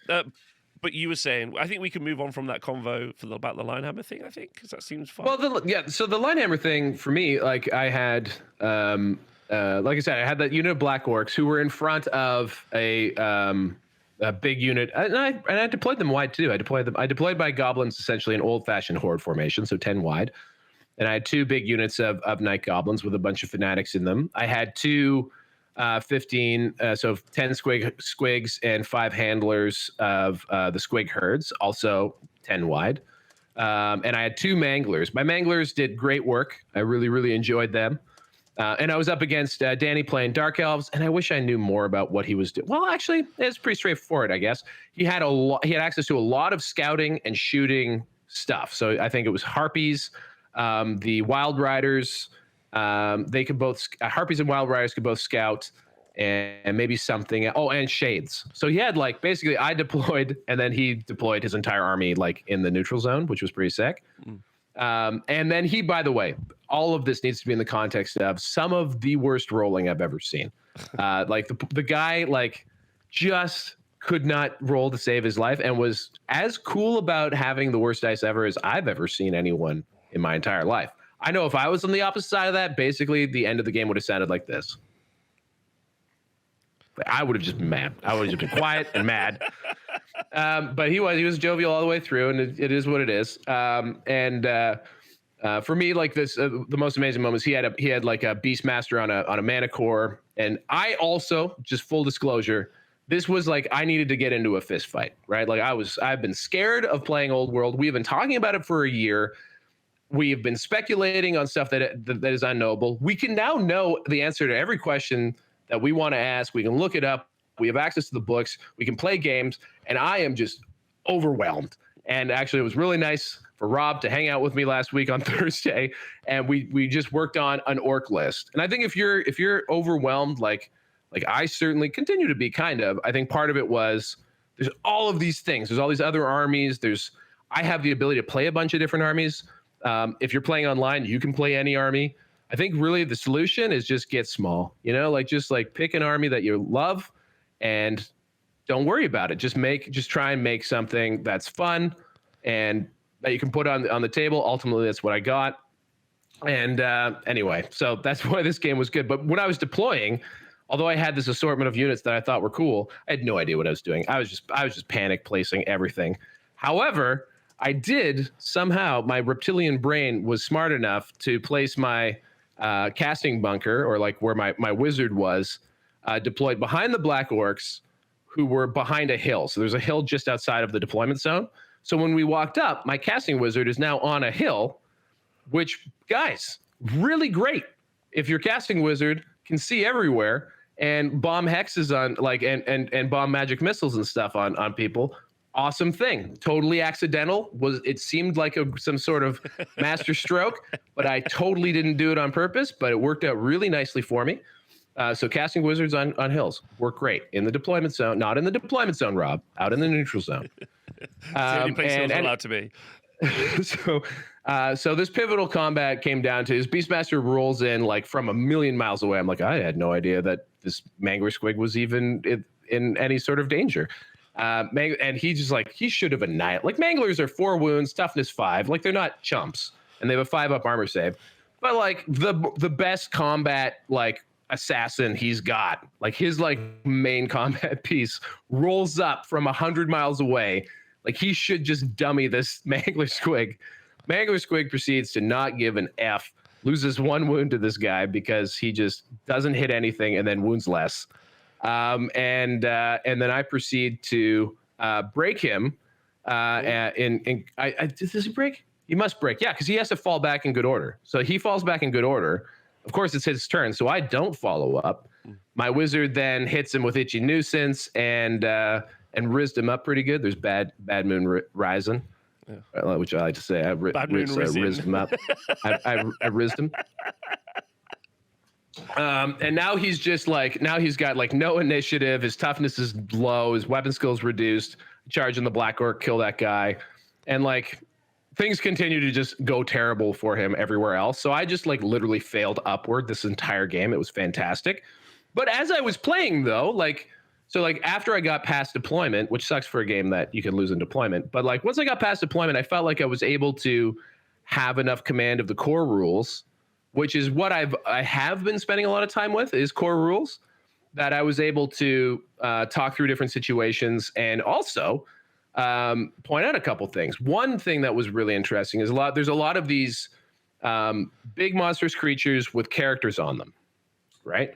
But you were saying, I think we can move on from that convo about the Linehammer thing. I think because that seems fun. Well, so the Linehammer thing for me, like I had, like I said, I had that unit of Black Orcs who were in front of a big unit, and I deployed them wide too. I deployed my goblins essentially in old-fashioned horde formation, so 10 wide, and I had 2 big units of night goblins with a bunch of fanatics in them. I had 2 15, so 10 squigs and 5 handlers of the squig herds, also 10 wide. And I had 2 manglers. My manglers did great work. I really, really enjoyed them. And I was up against Danny playing Dark Elves, and I wish I knew more about what he was doing. Well, actually, it's pretty straightforward, I guess. He had access to a lot of scouting and shooting stuff. So I think it was Harpies, the Wild Riders. They could both Harpies and Wild Riders could both scout, and maybe something. Oh, and Shades. So he had like basically I deployed, and then he deployed his entire army like in the neutral zone, which was pretty sick. And then he, by the way, all of this needs to be in the context of some of the worst rolling I've ever seen. Like the guy like just could not roll to save his life, and was as cool about having the worst dice ever as I've ever seen anyone in my entire life. I know if I was on the opposite side of that, basically the end of the game would have sounded like this. I would have just been mad. I would have just been quiet and mad. But he was jovial all the way through, and it is what it is. For me, like this, the most amazing moments he had like a Beastmaster on a mana core, and I also, just full disclosure, this was like I needed to get into a fist fight, right? Like I've been scared of playing Old World. We've been talking about it for a year. We've been speculating on stuff that is unknowable. We can now know the answer to every question that we want to ask. We can look it up. We have access to the books. We can play games. And I am just overwhelmed. And actually, it was really nice for Rob to hang out with me last week on Thursday. And we just worked on an orc list. And I think if you're overwhelmed, like I certainly continue to be kind of, I think part of it was there's all of these things. There's all these other armies. I have the ability to play a bunch of different armies. If you're playing online, you can play any army. I think really the solution is just get small, like just like pick an army that you love and don't worry about it. Just try and make something that's fun and that you can put on the table. Ultimately, that's what I got. And anyway, so that's why this game was good. But when I was deploying, although I had this assortment of units that I thought were cool, I had no idea what I was doing. I was just panic placing everything. However, I did somehow, my reptilian brain was smart enough to place my casting bunker, or like where my wizard was, deployed behind the Black Orcs, who were behind a hill. So there's a hill just outside of the deployment zone. So when we walked up, my casting wizard is now on a hill, which, guys, really great. If your casting wizard can see everywhere and bomb hexes on and bomb magic missiles and stuff on people. Awesome thing. Totally accidental. It seemed like some sort of master stroke, but I totally didn't do it on purpose, but it worked out really nicely for me. So casting wizards on hills work great in the deployment zone, not in the deployment zone, Rob, out in the neutral zone. It's the only place it was allowed to be. So this pivotal combat came down to his Beastmaster rolls in like from a million miles away. I'm like, I had no idea that this Mangler Squig was even in any sort of danger. And he just like, he should have annihilated. Like Manglers are 4 wounds, toughness 5. Like they're not chumps, and they have a 5-up armor save. But like the best combat like assassin he's got, like his like main combat piece rolls up from 100 miles away. Like he should just dummy this Mangler Squig. Mangler Squig proceeds to not give an F, loses 1 wound to this guy because he just doesn't hit anything and then wounds less. And then I proceed to break him. Does he break? He must break. Yeah, because he has to fall back in good order. So he falls back in good order. Of course, it's his turn, so I don't follow up. My wizard then hits him with Itchy Nuisance and rizzed him up pretty good. There's Bad Moon Rising, which I like to say. I rizzed him up. I rizzed him. And now he's just like, now he's got like no initiative. His toughness is low. His weapon skills reduced. Charging the Black Orc, kill that guy. And like things continue to just go terrible for him everywhere else. So I just like literally failed upward this entire game. It was fantastic. But as I was playing though, like, so like after I got past deployment, which sucks for a game that you can lose in deployment, but like once I got past deployment, I felt like I was able to have enough command of the core rules, which is what I have been spending a lot of time with, is core rules, that I was able to talk through different situations and also point out a couple things. One thing that was really interesting is there's a lot of these big monstrous creatures with characters on them, right?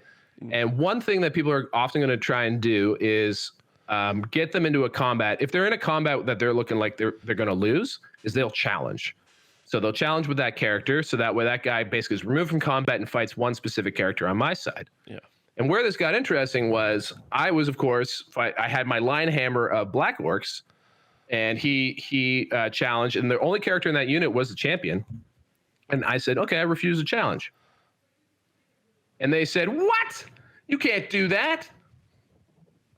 And one thing that people are often going to try and do is get them into a combat. If they're in a combat that they're looking like they're going to lose, is they'll challenge. So they'll challenge with that character, so that way that guy basically is removed from combat and fights one specific character on my side. Yeah. And where this got interesting was I was, of course, I had my line hammer of Black Orcs, and he challenged, and the only character in that unit was the champion. And I said, okay, I refuse the challenge. And they said, what? You can't do that.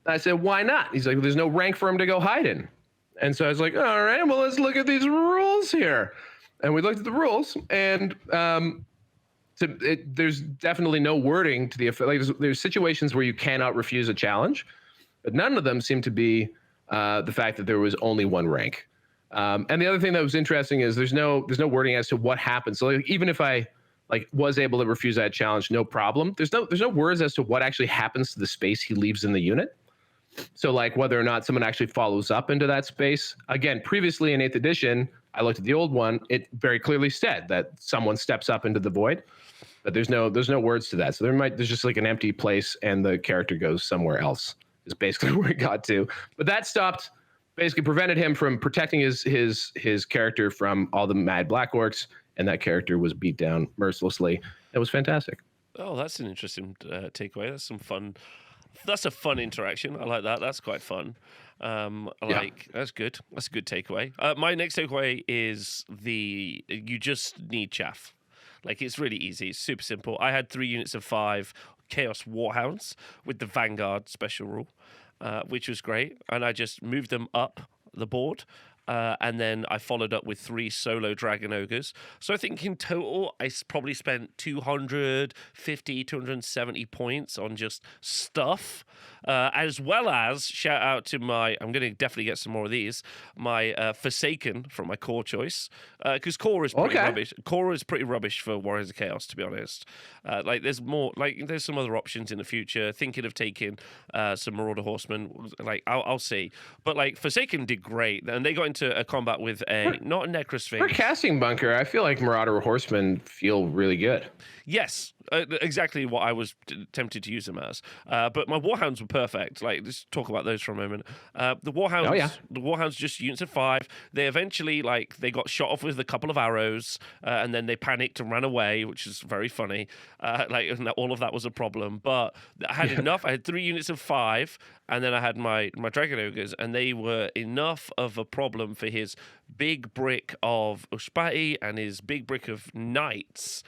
I said, why not? He's like, well, there's no rank for him to go hide in. And so I was like, all right, well, let's look at these rules here. And we looked at the rules, and there's definitely no wording to the effect. Like there's situations where you cannot refuse a challenge, but none of them seem to be the fact that there was only one rank. And the other thing that was interesting is there's no wording as to what happens. So like, even if I was able to refuse that challenge, no problem. There's no words as to what actually happens to the space he leaves in the unit. So like whether or not someone actually follows up into that space. Again, previously in 8th edition, I looked at the old one. It very clearly said that someone steps up into the void, but there's no words to that. So there's just like an empty place and the character goes somewhere else is basically where it got to. But that basically prevented him from protecting his character from all the mad Black Orcs, and that character was beat down mercilessly. It was fantastic. Oh, that's an interesting takeaway. That's some fun. That's a fun interaction. I like that. That's quite fun. That's good. That's a good takeaway. My next takeaway is you just need chaff. Like, it's really easy. It's super simple. I had 3 units of 5 Chaos Warhounds with the Vanguard special rule, which was great. And I just moved them up the board. And then I followed up with 3 solo Dragon Ogres. So I think in total, I probably spent 250, 270 points on just stuff, as well as shout out to I'm going to definitely get some more of these, my Forsaken from my core choice, because core is pretty rubbish. Core is pretty rubbish for Warriors of Chaos, to be honest. There's some other options in the future. Thinking of taking some Marauder Horsemen. I'll see. But Forsaken did great, and they got into a combat with not a Necrosphinx. For casting bunker, I feel like Marauder Horsemen feel really good. Yes, exactly what I was tempted to use them as. But my Warhounds were perfect. Let's talk about those for a moment. The Warhounds just units of 5. They eventually they got shot off with a couple of arrows, and then they panicked and ran away, which is very funny. All of that was a problem. But I had enough. I had 3 units of 5, and then I had my Dragon Ogres, and they were enough of a problem for his big brick of Ushpati and his big brick of Knights,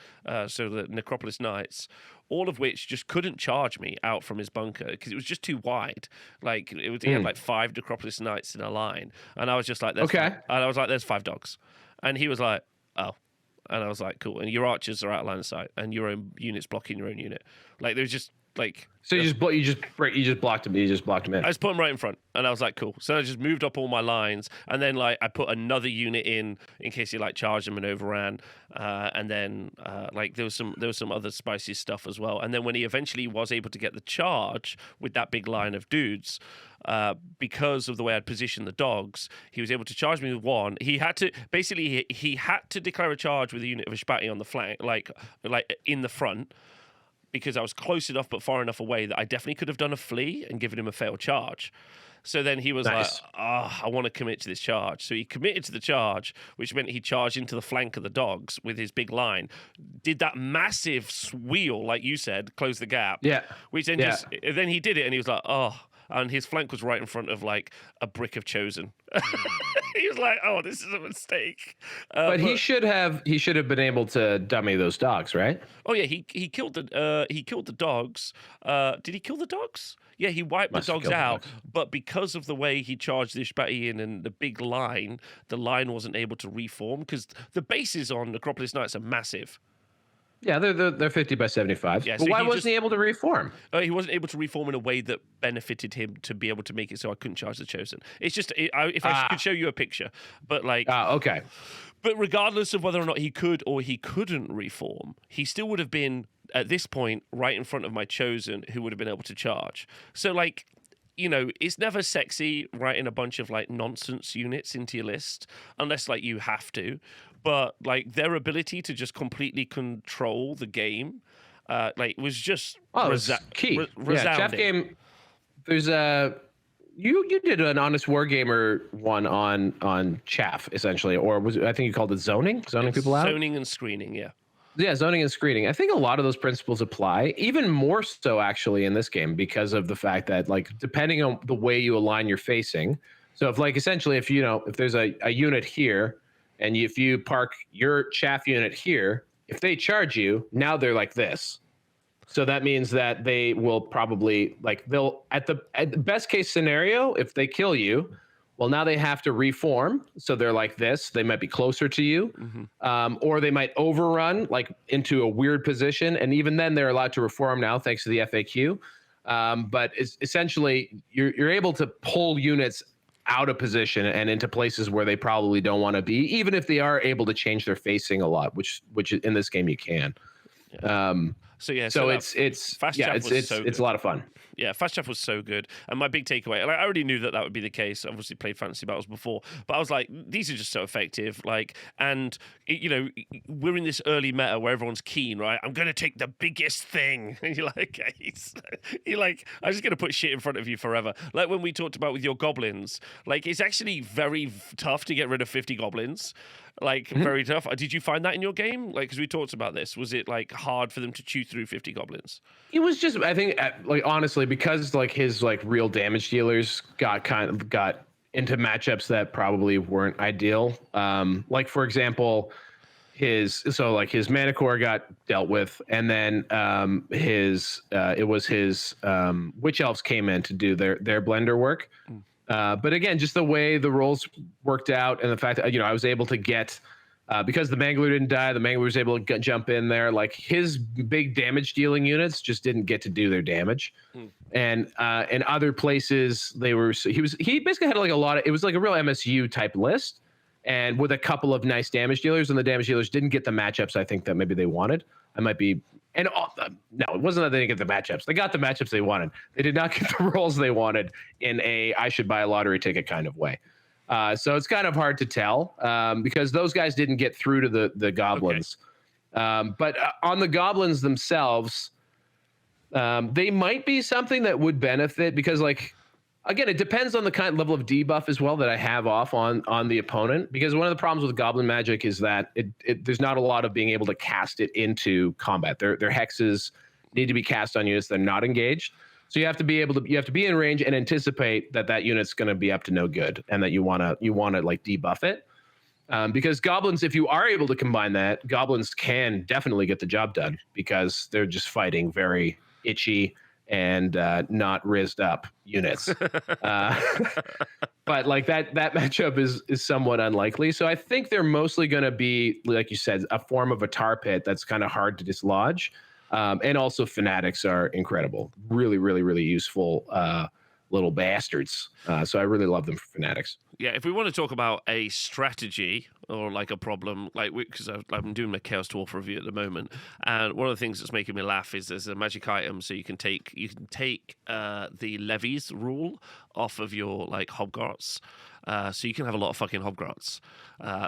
so the Necropolis Knights, all of which just couldn't charge me out from his bunker because it was just too wide. He had 5 Necropolis Knights in a line, and I was just like, there's 5 dogs, and he was like, oh. And I was like, cool. And your archers are out of line of sight, and your own unit's blocking your own unit. There's just so you just blocked him. You just blocked him in. I just put him right in front, and I was like, cool. So I just moved up all my lines, and then I put another unit in case he charged him and overran. And then there was some other spicy stuff as well. And then when he eventually was able to get the charge with that big line of dudes, because of the way I'd positioned the dogs, he was able to charge me with 1. He had to declare a charge with a unit of Ishpati on the flank, in the front. because I was close enough but far enough away that I definitely could have done a flee and given him a failed charge. So then he was Nice. like, I want to commit to this charge. So he committed to the charge, which meant he charged into the flank of the dogs with his big line, did that massive wheel, like you said, close the gap. Yeah. Which then then he did it and he was like, and his flank was right in front of like a brick of chosen. He was like, "Oh, this is a mistake." But he should have been able to dummy those dogs, right? Oh yeah, he killed the dogs. Did he kill the dogs? Yeah, he wiped Must the have dogs killed the out. dogs. But because of the way he charged the Ishbatian and the big line, the line wasn't able to reform because the bases on Necropolis Knights are massive. Yeah, they're 50 by 75. Yeah, but so why he wasn't just- he able to reform? He wasn't able to reform in a way that benefited him to be able to make it so I couldn't charge the Chosen. It's just if I could show you a picture, but like. Okay. But regardless of whether or not he could or he couldn't reform, he still would have been, at this point, right in front of my Chosen who would have been able to charge. So, like, you know, it's never sexy writing a bunch of, like, nonsense units into your list, unless, like, you have to. But, like, their ability to just completely control the game, like, was just It's key. Yeah, resounding. Chaff Game, there's a... You did an Honest Wargamer one on Chaff, essentially, or I think you called it zoning people out? Zoning and screening, yeah. Yeah, zoning and screening. I think a lot of those principles apply, even more so actually in this game because of the fact that, like, depending on the way you align your facing. So if, like, essentially if there's a unit here and if you park your chaff unit here, if they charge you, now they're like this. So that means that they will probably, like, they'll at the best case scenario, if they kill you, well, now they have to reform. So they're like this. They might be closer to you, or they might overrun like into a weird position. And even then, they're allowed to reform now, thanks to the FAQ. But it's essentially, you're able to pull units out of position and into places where they probably don't want to be, even if they are able to change their facing a lot, which in this game you can. Yeah. So it's Fast Chaff was so it's good. a lot of fun. Yeah, Fast Chaff was so good. And my big takeaway, and I already knew that would be the case. Obviously played Fantasy Battles before, but I was like, these are just so effective. Like, and, you know, we're in this early meta where everyone's keen, right? I'm going to take the biggest thing. And you're like, okay. You're like, I'm just going to put shit in front of you forever. Like when we talked about with your goblins, like, it's actually very tough to get rid of 50 goblins. Like, very tough. Did you find that in your game? Like, because we talked about this. Was it, like, hard for them to chew through 50 goblins? It was just, I think, like, honestly, because like his like real damage dealers got into matchups that probably weren't ideal. Like, for example, his mana core got dealt with, and then his witch elves came in to do their blender work. But again, just the way the roles worked out and the fact that, I was able to get, because the Mangler didn't die, the Mangler was able to jump in there. Like, his big damage dealing units just didn't get to do their damage. And in other places, he basically had like it was like a real MSU type list, and with a couple of nice damage dealers, and the damage dealers didn't get the matchups I think that maybe they wanted. I might be. And no, it wasn't that they didn't get the matchups. They got the matchups they wanted. They did not get the roles they wanted in a I should buy a lottery ticket kind of way. So it's kind of hard to tell because those guys didn't get through to the goblins. Okay. But on the goblins themselves, they might be something that would benefit because, like, again, it depends on the kind of level of debuff as well that I have off on the opponent. Because one of the problems with Goblin Magic is that there's not a lot of being able to cast it into combat. Their hexes need to be cast on units that are not engaged. So you have to be in range and anticipate that unit's going to be up to no good, and that you want to like debuff it. Because goblins, if you are able to combine that, goblins can definitely get the job done because they're just fighting very itchy and not rizzed up units. But like that matchup is somewhat unlikely. So I think they're mostly going to be, like you said, a form of a tar pit that's kind of hard to dislodge. And also fanatics are incredible. Really, really, really useful little bastards. So I really love them for fanatics. Yeah, if we want to talk about a strategy or like a problem, like because I'm doing my Chaos Dwarf review at the moment, and one of the things that's making me laugh is there's a magic item, so you can take the levies rule off of your like hobgrots, so you can have a lot of fucking hobgrots,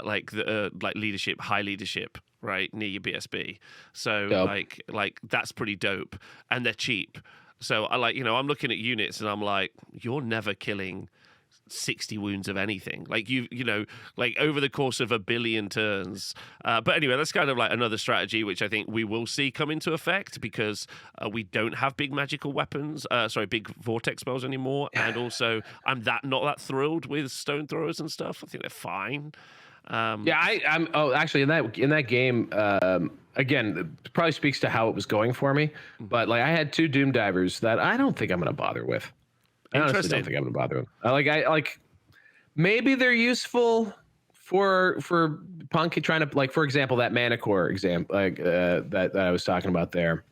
like leadership, high leadership. right, near your BSB. So Dope. like that's pretty dope, and they're cheap. So I like, I'm looking at units and I'm like, you're never killing 60 wounds of anything. Like like over the course of a billion turns. But anyway, that's kind of like another strategy which I think we will see come into effect because we don't have big magical weapons. Big vortex spells anymore. And also, I'm not that thrilled with stone throwers and stuff. I think they're fine. I'm. Oh, actually, in that game, again, it probably speaks to how it was going for me. But like, I had 2 Doom Divers that I don't think I'm gonna bother with. I honestly don't think I'm gonna bother with. I like maybe they're useful for punk trying to, like, for example, that Mana Core example, like that I was talking about there.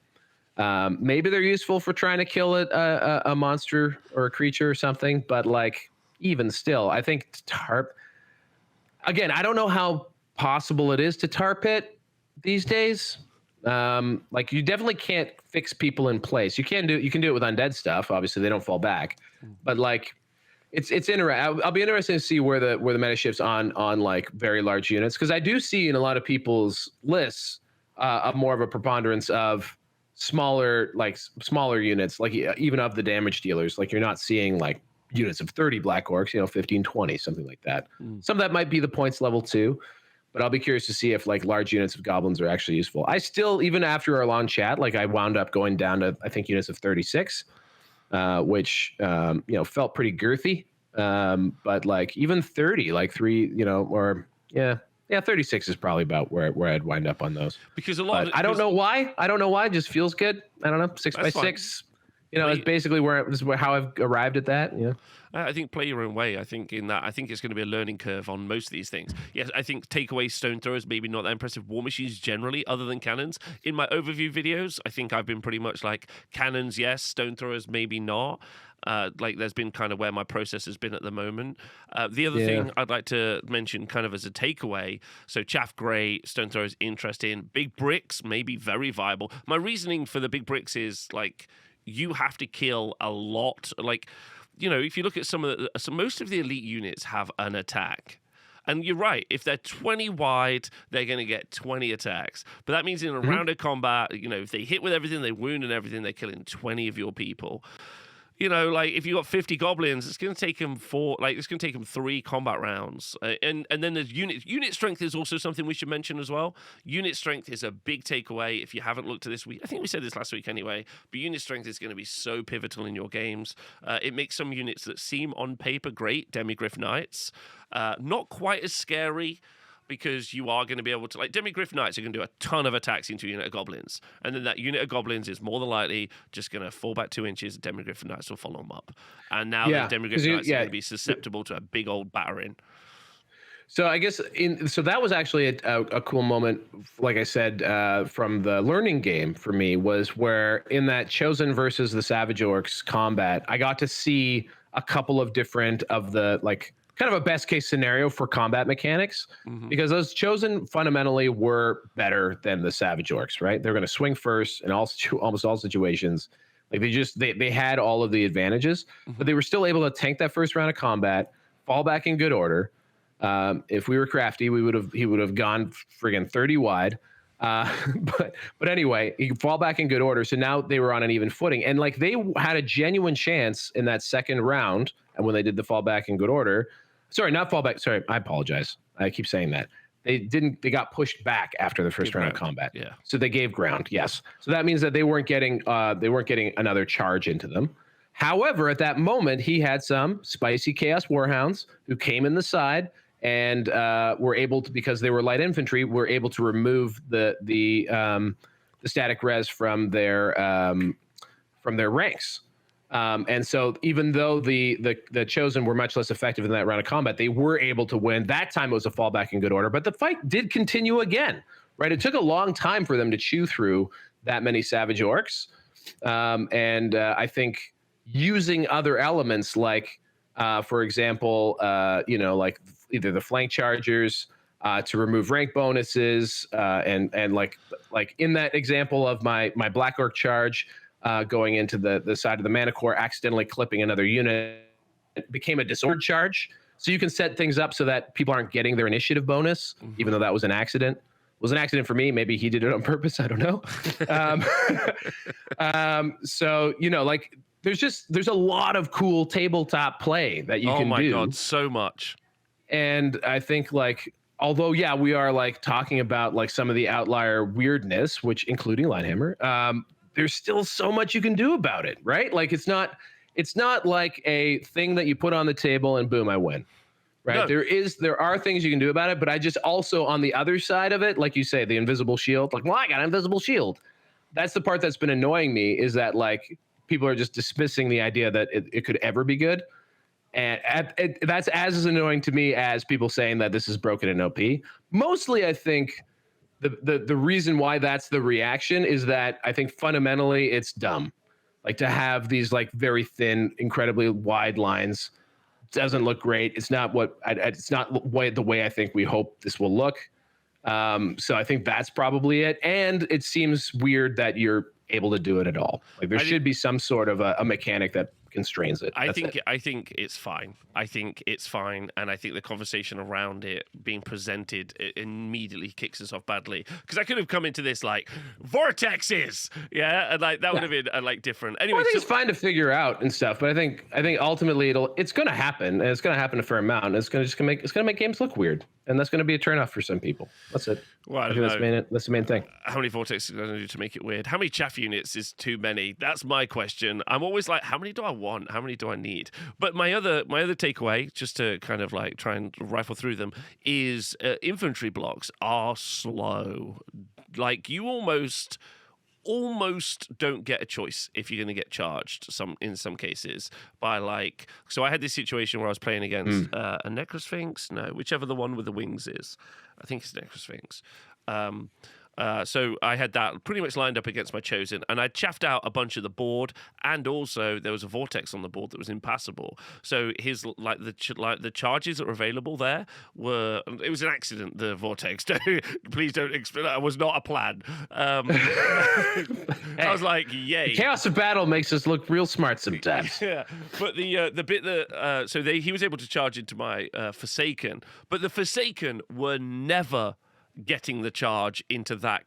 Maybe they're useful for trying to kill a monster or a creature or something. But like, even still, I think tarp. Again, I don't know how possible it is to tarp it these days. Like, you definitely can't fix people in place. You can do it with undead stuff. Obviously, they don't fall back, but like, it's interesting. I'll be interested to see where the meta shifts on like very large units, because I do see in a lot of people's lists more of a preponderance of smaller units, like even of the damage dealers. Like, you're not seeing like units of 30 black orcs, 15, 20, something like that. Some of that might be the points level too, but I'll be curious to see if like large units of goblins are actually useful. I still, even after our long chat, like, I wound up going down to, I think, units of 36, which felt pretty girthy. But like, even 30, like 3, or 36 is probably about where I'd wind up on those. Because a lot of it, I don't know why. It just feels good. I don't know. 6x6. It's basically how I've arrived at that. Yeah. I think play your own way. I think it's going to be a learning curve on most of these things. Yes, I think take away stone throwers, maybe not that impressive. War machines generally, other than cannons. In my overview videos, I think I've been pretty much like cannons, yes, stone throwers, maybe not. Like, there's been kind of where my process has been at the moment. The other thing I'd like to mention kind of as a takeaway, so chaff great, stone throwers interesting, big bricks maybe very viable. My reasoning for the big bricks is like, you have to kill a lot. Like, if you look at most of the elite units have an attack. And you're right, if they're 20 wide, they're going to get 20 attacks. But that means in a round of combat, if they hit with everything, they wound and everything, they're killing 20 of your people. Like, if you got 50 goblins, it's going to take them 3 combat rounds. And then there's unit strength is also something we should mention as well. Unit strength is a big takeaway. If you haven't looked at this week, I think we said this last week anyway, but unit strength is going to be so pivotal in your games. It makes some units that seem on paper great, Demigryph Knights, not quite as scary, because you are going to be able to, like, Demigryph Knights are going to do a ton of attacks into a unit of goblins. And then that unit of goblins is more than likely just going to fall back 2 inches, and Demigryph Knights will follow them up. And now the Demigryph Knights are going to be susceptible to a big old battering. So I guess so that was actually a cool moment, like I said, from the learning game for me, was where in that Chosen versus the Savage Orcs combat, I got to see a couple of different of the, like, kind of a best case scenario for combat mechanics, because those Chosen fundamentally were better than the Savage Orcs, right? They're going to swing first in almost all situations. Like, they had all of the advantages, but they were still able to tank that first round of combat, fall back in good order. If we were crafty, he would have gone friggin' 30 wide. But anyway, he could fall back in good order. So now they were on an even footing, and like, they had a genuine chance in that second round. And when they did the fall back in good order, not fall back. Sorry, I apologize. I keep saying that. They got pushed back after the first round of combat. Yeah. So they gave ground. Yes. So that means that they weren't getting another charge into them. However, at that moment, he had some spicy Chaos Warhounds who came in the side and were able to, because they were light infantry, were able to remove the static res from their ranks. And so even though the Chosen were much less effective in that round of combat, they were able to win. That time it was a fallback in good order, but the fight did continue again, right? It took a long time for them to chew through that many Savage Orcs. And I think using other elements like, for example, like either the flank chargers to remove rank bonuses, and like in that example of my Black Orc charge, going into the side of the Mana Core, accidentally clipping another unit, it became a disordered charge. So you can set things up so that people aren't getting their initiative bonus, even though that was an accident. was an accident for me. Maybe he did it on purpose. I don't know. So like there's a lot of cool tabletop play that you oh can my do. god, so much. And I think like, although yeah, we are like talking about like some of the outlier weirdness, which including Linehammer, there's still so much you can do about it, right? Like it's not like a thing that you put on the table and boom, I win. Right. No. There are things you can do about it, but I just also on the other side of it, like you say, the invisible shield, like, well, I got an invisible shield. That's the part that's been annoying me, is that like people are just dismissing the idea that it could ever be good. And that's as annoying to me as people saying that this is broken in OP. Mostly, I think the reason why that's the reaction is that I think fundamentally it's dumb. Like to have these like very thin, incredibly wide lines doesn't look great. It's not the way I think we hope this will look. So I think that's probably it. And it seems weird that you're able to do it at all. Like there should be some sort of a mechanic that constrains it. I think it's fine. I think it's fine, and I think the conversation around it being presented immediately kicks us off badly. Because I could have come into this like vortexes, yeah, and like that would have been like different. Anyway, well, I think it's fine to figure out and stuff, but I think ultimately it's going to happen, and it's going to happen a fair amount. And it's going to make games look weird, and that's going to be a turnoff for some people. That's it. Well, I don't know. That's the main thing. How many vortexes are going to do to make it weird? How many chaff units is too many? That's my question. I'm always like, how many do I want? How many do I need? But my other takeaway, just to kind of like try and rifle through them, is infantry blocks are slow. Like you almost don't get a choice if you're going to get charged in some cases by like. So I had this situation where I was playing against a Necrosphinx, whichever the one with the wings is. I think it's Necrosphinx. So I had that pretty much lined up against my chosen, and I chaffed out a bunch of the board, and also there was a vortex on the board that was impassable. So his the charges that were available there were, it was an accident. The vortex, please don't explain. That was not a plan. I was like, yay! The chaos of battle makes us look real smart sometimes. Yeah, but the bit that he was able to charge into my Forsaken, but the Forsaken were never getting the charge into that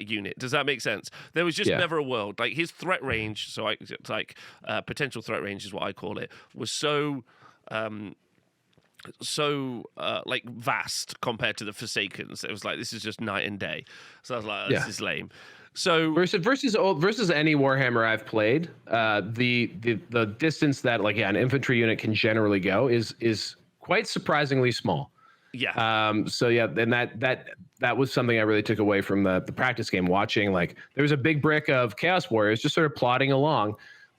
unit. Does that make sense? There was just never a world. Like his threat range, potential threat range is what I call it, was so like vast compared to the Forsakens. It was like, this is just night and day. So I was like, this is lame. So versus any Warhammer I've played, the distance that like an infantry unit can generally go is quite surprisingly small. Yeah. So yeah, and that was something I really took away from the practice game. Watching, like, there was a big brick of Chaos Warriors just sort of plodding along,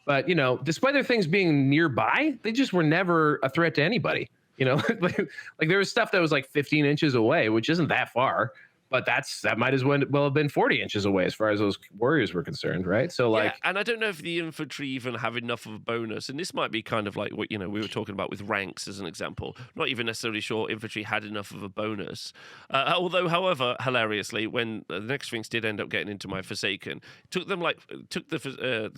but despite their things being nearby, they just were never a threat to anybody. Like there was stuff that was like 15 inches away, which isn't that far. But that might as well have been 40 inches away as far as those warriors were concerned, right? So like, yeah, and I don't know if the infantry even have enough of a bonus, and this might be kind of like what we were talking about with ranks as an example. Not even necessarily sure infantry had enough of a bonus. Although, however, hilariously, when the next Sphinx did end up getting into my Forsaken, it took the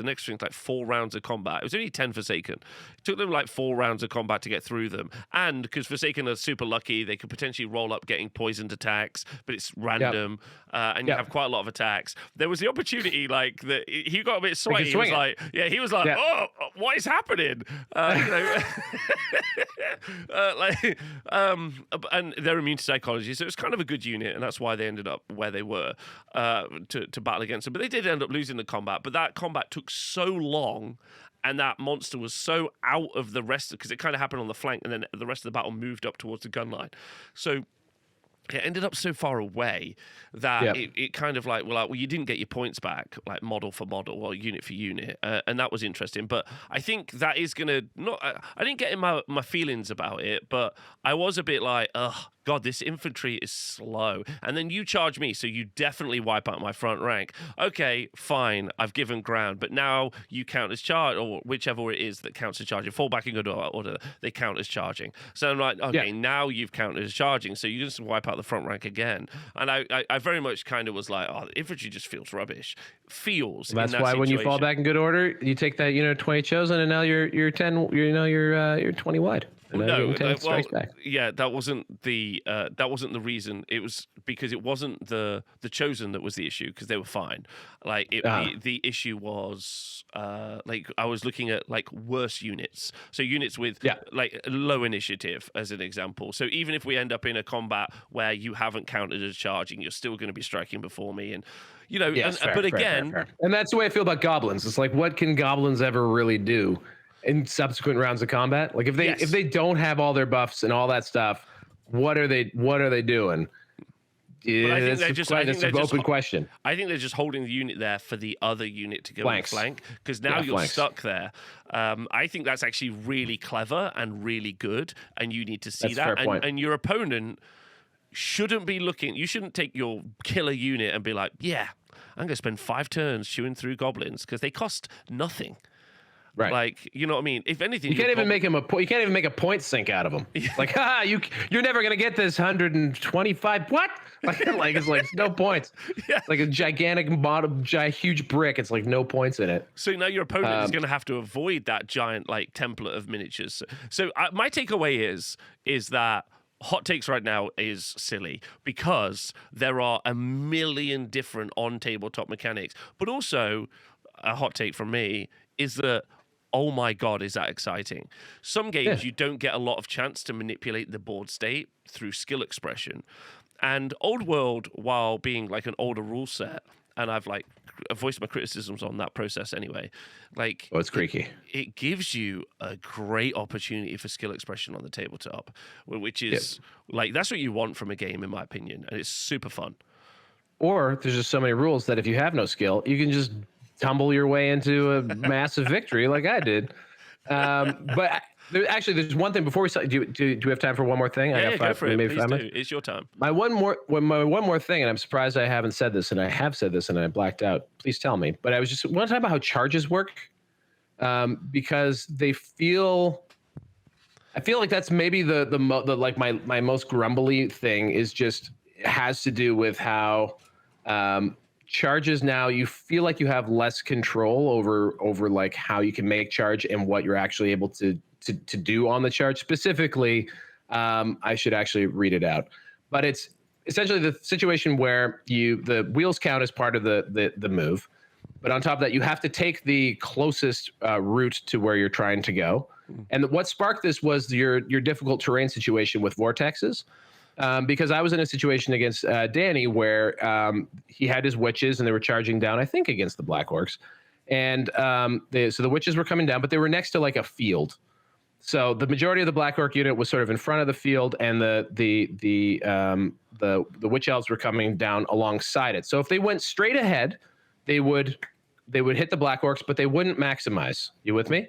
next Sphinx like 4 rounds of combat. It was only 10 Forsaken. It took them like 4 rounds of combat to get through them, and because Forsaken are super lucky, they could potentially roll up getting poisoned attacks, but it's random, and you have quite a lot of attacks. There was the opportunity, like, that he got a bit sweaty. He was like, oh, what is happening? And they're immune to psychology, so it was kind of a good unit, and that's why they ended up where they were to battle against them. But they did end up losing the combat, but that combat took so long, and that monster was so out of the rest, because it kind of happened on the flank, and then the rest of the battle moved up towards the gun line. So it ended up so far away that it kind of like, well, you didn't get your points back, like model for model or unit for unit, and that was interesting. But I think that is going to not. I didn't get in my feelings about it, but I was a bit like, ugh, God, this infantry is slow. And then you charge me, so you definitely wipe out my front rank. Okay, fine, I've given ground, but now you count as charge, or whichever it is that counts as charging. Fall back in good order, they count as charging. So I'm like, okay, now you've counted as charging, so you just wipe out the front rank again. And I very much kind of was like, oh, the infantry just feels rubbish. That's why when you fall back in good order, you take that 20 chosen, and now you're 10, you're 20 wide. And No, Strikes Back. yeah, that wasn't the reason. It was because it wasn't the chosen that was the issue, because they were fine. Like the issue was like I was looking at like worse units, so units with like low initiative as an example. So even if we end up in a combat where you haven't counted as charging, you're still going to be striking before me, and you know. Yes, fair, again, fair. And that's the way I feel about goblins. It's like, what can goblins ever really do in subsequent rounds of combat? Like if they don't have all their buffs and all that stuff, what are they doing? But I think that's an open question. I think they're just holding the unit there for the other unit to go and flank, because now you're stuck there. I think that's actually really clever and really good, and you need to see that. And your opponent shouldn't be looking. You shouldn't take your killer unit and be like, yeah, I'm going to spend 5 turns chewing through goblins because they cost nothing. Right. Like, you know what I mean? If anything, you can't even make him you can't even make a point sink out of him. Like, you're never gonna get this 125. What? Like it's like no points. Yeah. Like a gigantic huge brick. It's like no points in it. So now your opponent is going to have to avoid that giant like template of miniatures. So my takeaway is that hot takes right now is silly, because there are a million different on tabletop mechanics. But also, a hot take from me is that, oh my God, is that exciting? Some games you don't get a lot of chance to manipulate the board state through skill expression. And Old World, while being like an older rule set, and I've like voiced my criticisms on that process anyway, like it's creaky. It gives you a great opportunity for skill expression on the tabletop, which is like, that's what you want from a game, in my opinion, and it's super fun. Or there's just so many rules that if you have no skill, you can just tumble your way into a massive victory like I did. But there's one thing before we start. Do we have time for one more thing? Yeah, go for it. Please do. It's your time. My one more thing, and I'm surprised I haven't said this, and I have said this, and I blacked out. Please tell me. But I was just want to talk about how charges work, because I feel like that's maybe the like my most grumbly thing is just has to do with how charges now, you feel like you have less control over like how you can make charge and what you're actually able to do on the charge. Specifically, I should actually read it out, but it's essentially the situation where the wheels count as part of the move, but on top of that, you have to take the closest route to where you're trying to go. And what sparked this was your difficult terrain situation with vortexes. Because I was in a situation against Danny where he had his witches and they were charging down, I think, against the Black Orcs. And so the witches were coming down, but they were next to like a field. So the majority of the Black Orc unit was sort of in front of the field, and the witch elves were coming down alongside it. So if they went straight ahead, they would hit the Black Orcs, but they wouldn't maximize. You with me?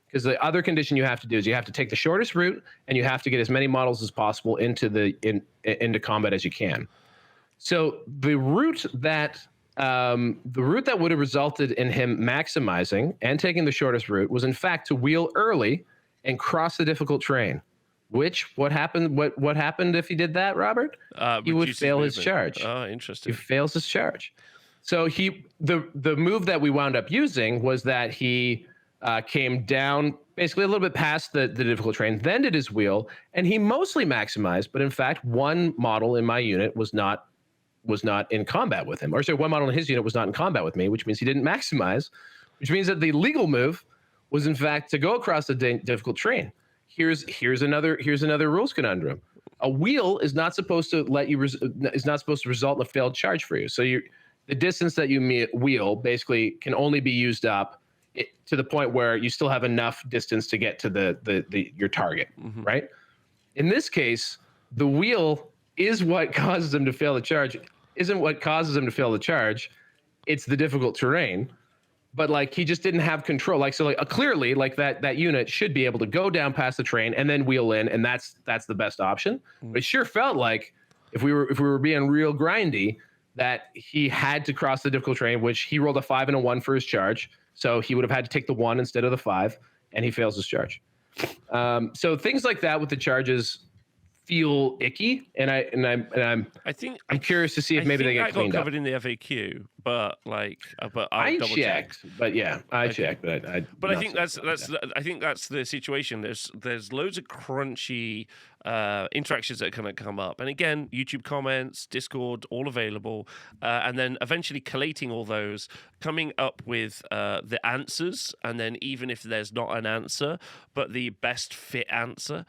Because the other condition you have to do is you have to take the shortest route, and you have to get as many models as possible into combat as you can. So the route that would have resulted in him maximizing and taking the shortest route was in fact to wheel early and cross the difficult terrain. What happened if he did that, Robert? He would fail his charge. Oh, interesting. He fails his charge. So the move that we wound up using was that he came down basically a little bit past the difficult terrain, then did his wheel, and he mostly maximized, but in fact, one model in my unit was not in combat with him. Or sorry, one model in his unit was not in combat with me, which means he didn't maximize, which means that the legal move was in fact to go across the difficult terrain. Here's another rules conundrum. A wheel is not supposed to result in a failed charge for you. So the distance that you wheel basically can only be used up to the point where you still have enough distance to get to your target, right? In this case, the wheel is what causes him to fail the charge. Isn't what causes him to fail the charge. It's the difficult terrain, but like he just didn't have control. Like so, clearly, like that unit should be able to go down past the terrain and then wheel in, and that's the best option. But it sure felt like if we were being real grindy, that he had to cross the difficult terrain, which he rolled a 5 and a 1 for his charge. So he would have had to take the 1 instead of the 5, and he fails his charge. So things like that with the charges feel icky, and I'm curious to see if maybe they get cleaned up. I got covered in the FAQ, but I'll I double check. checked, but yeah, I checked, but But I think that's I think that's the situation. There's loads of crunchy interactions that are going to come up, and again, YouTube comments, Discord, all available, and then eventually collating all those, coming up with the answers, and then even if there's not an answer, but the best fit answer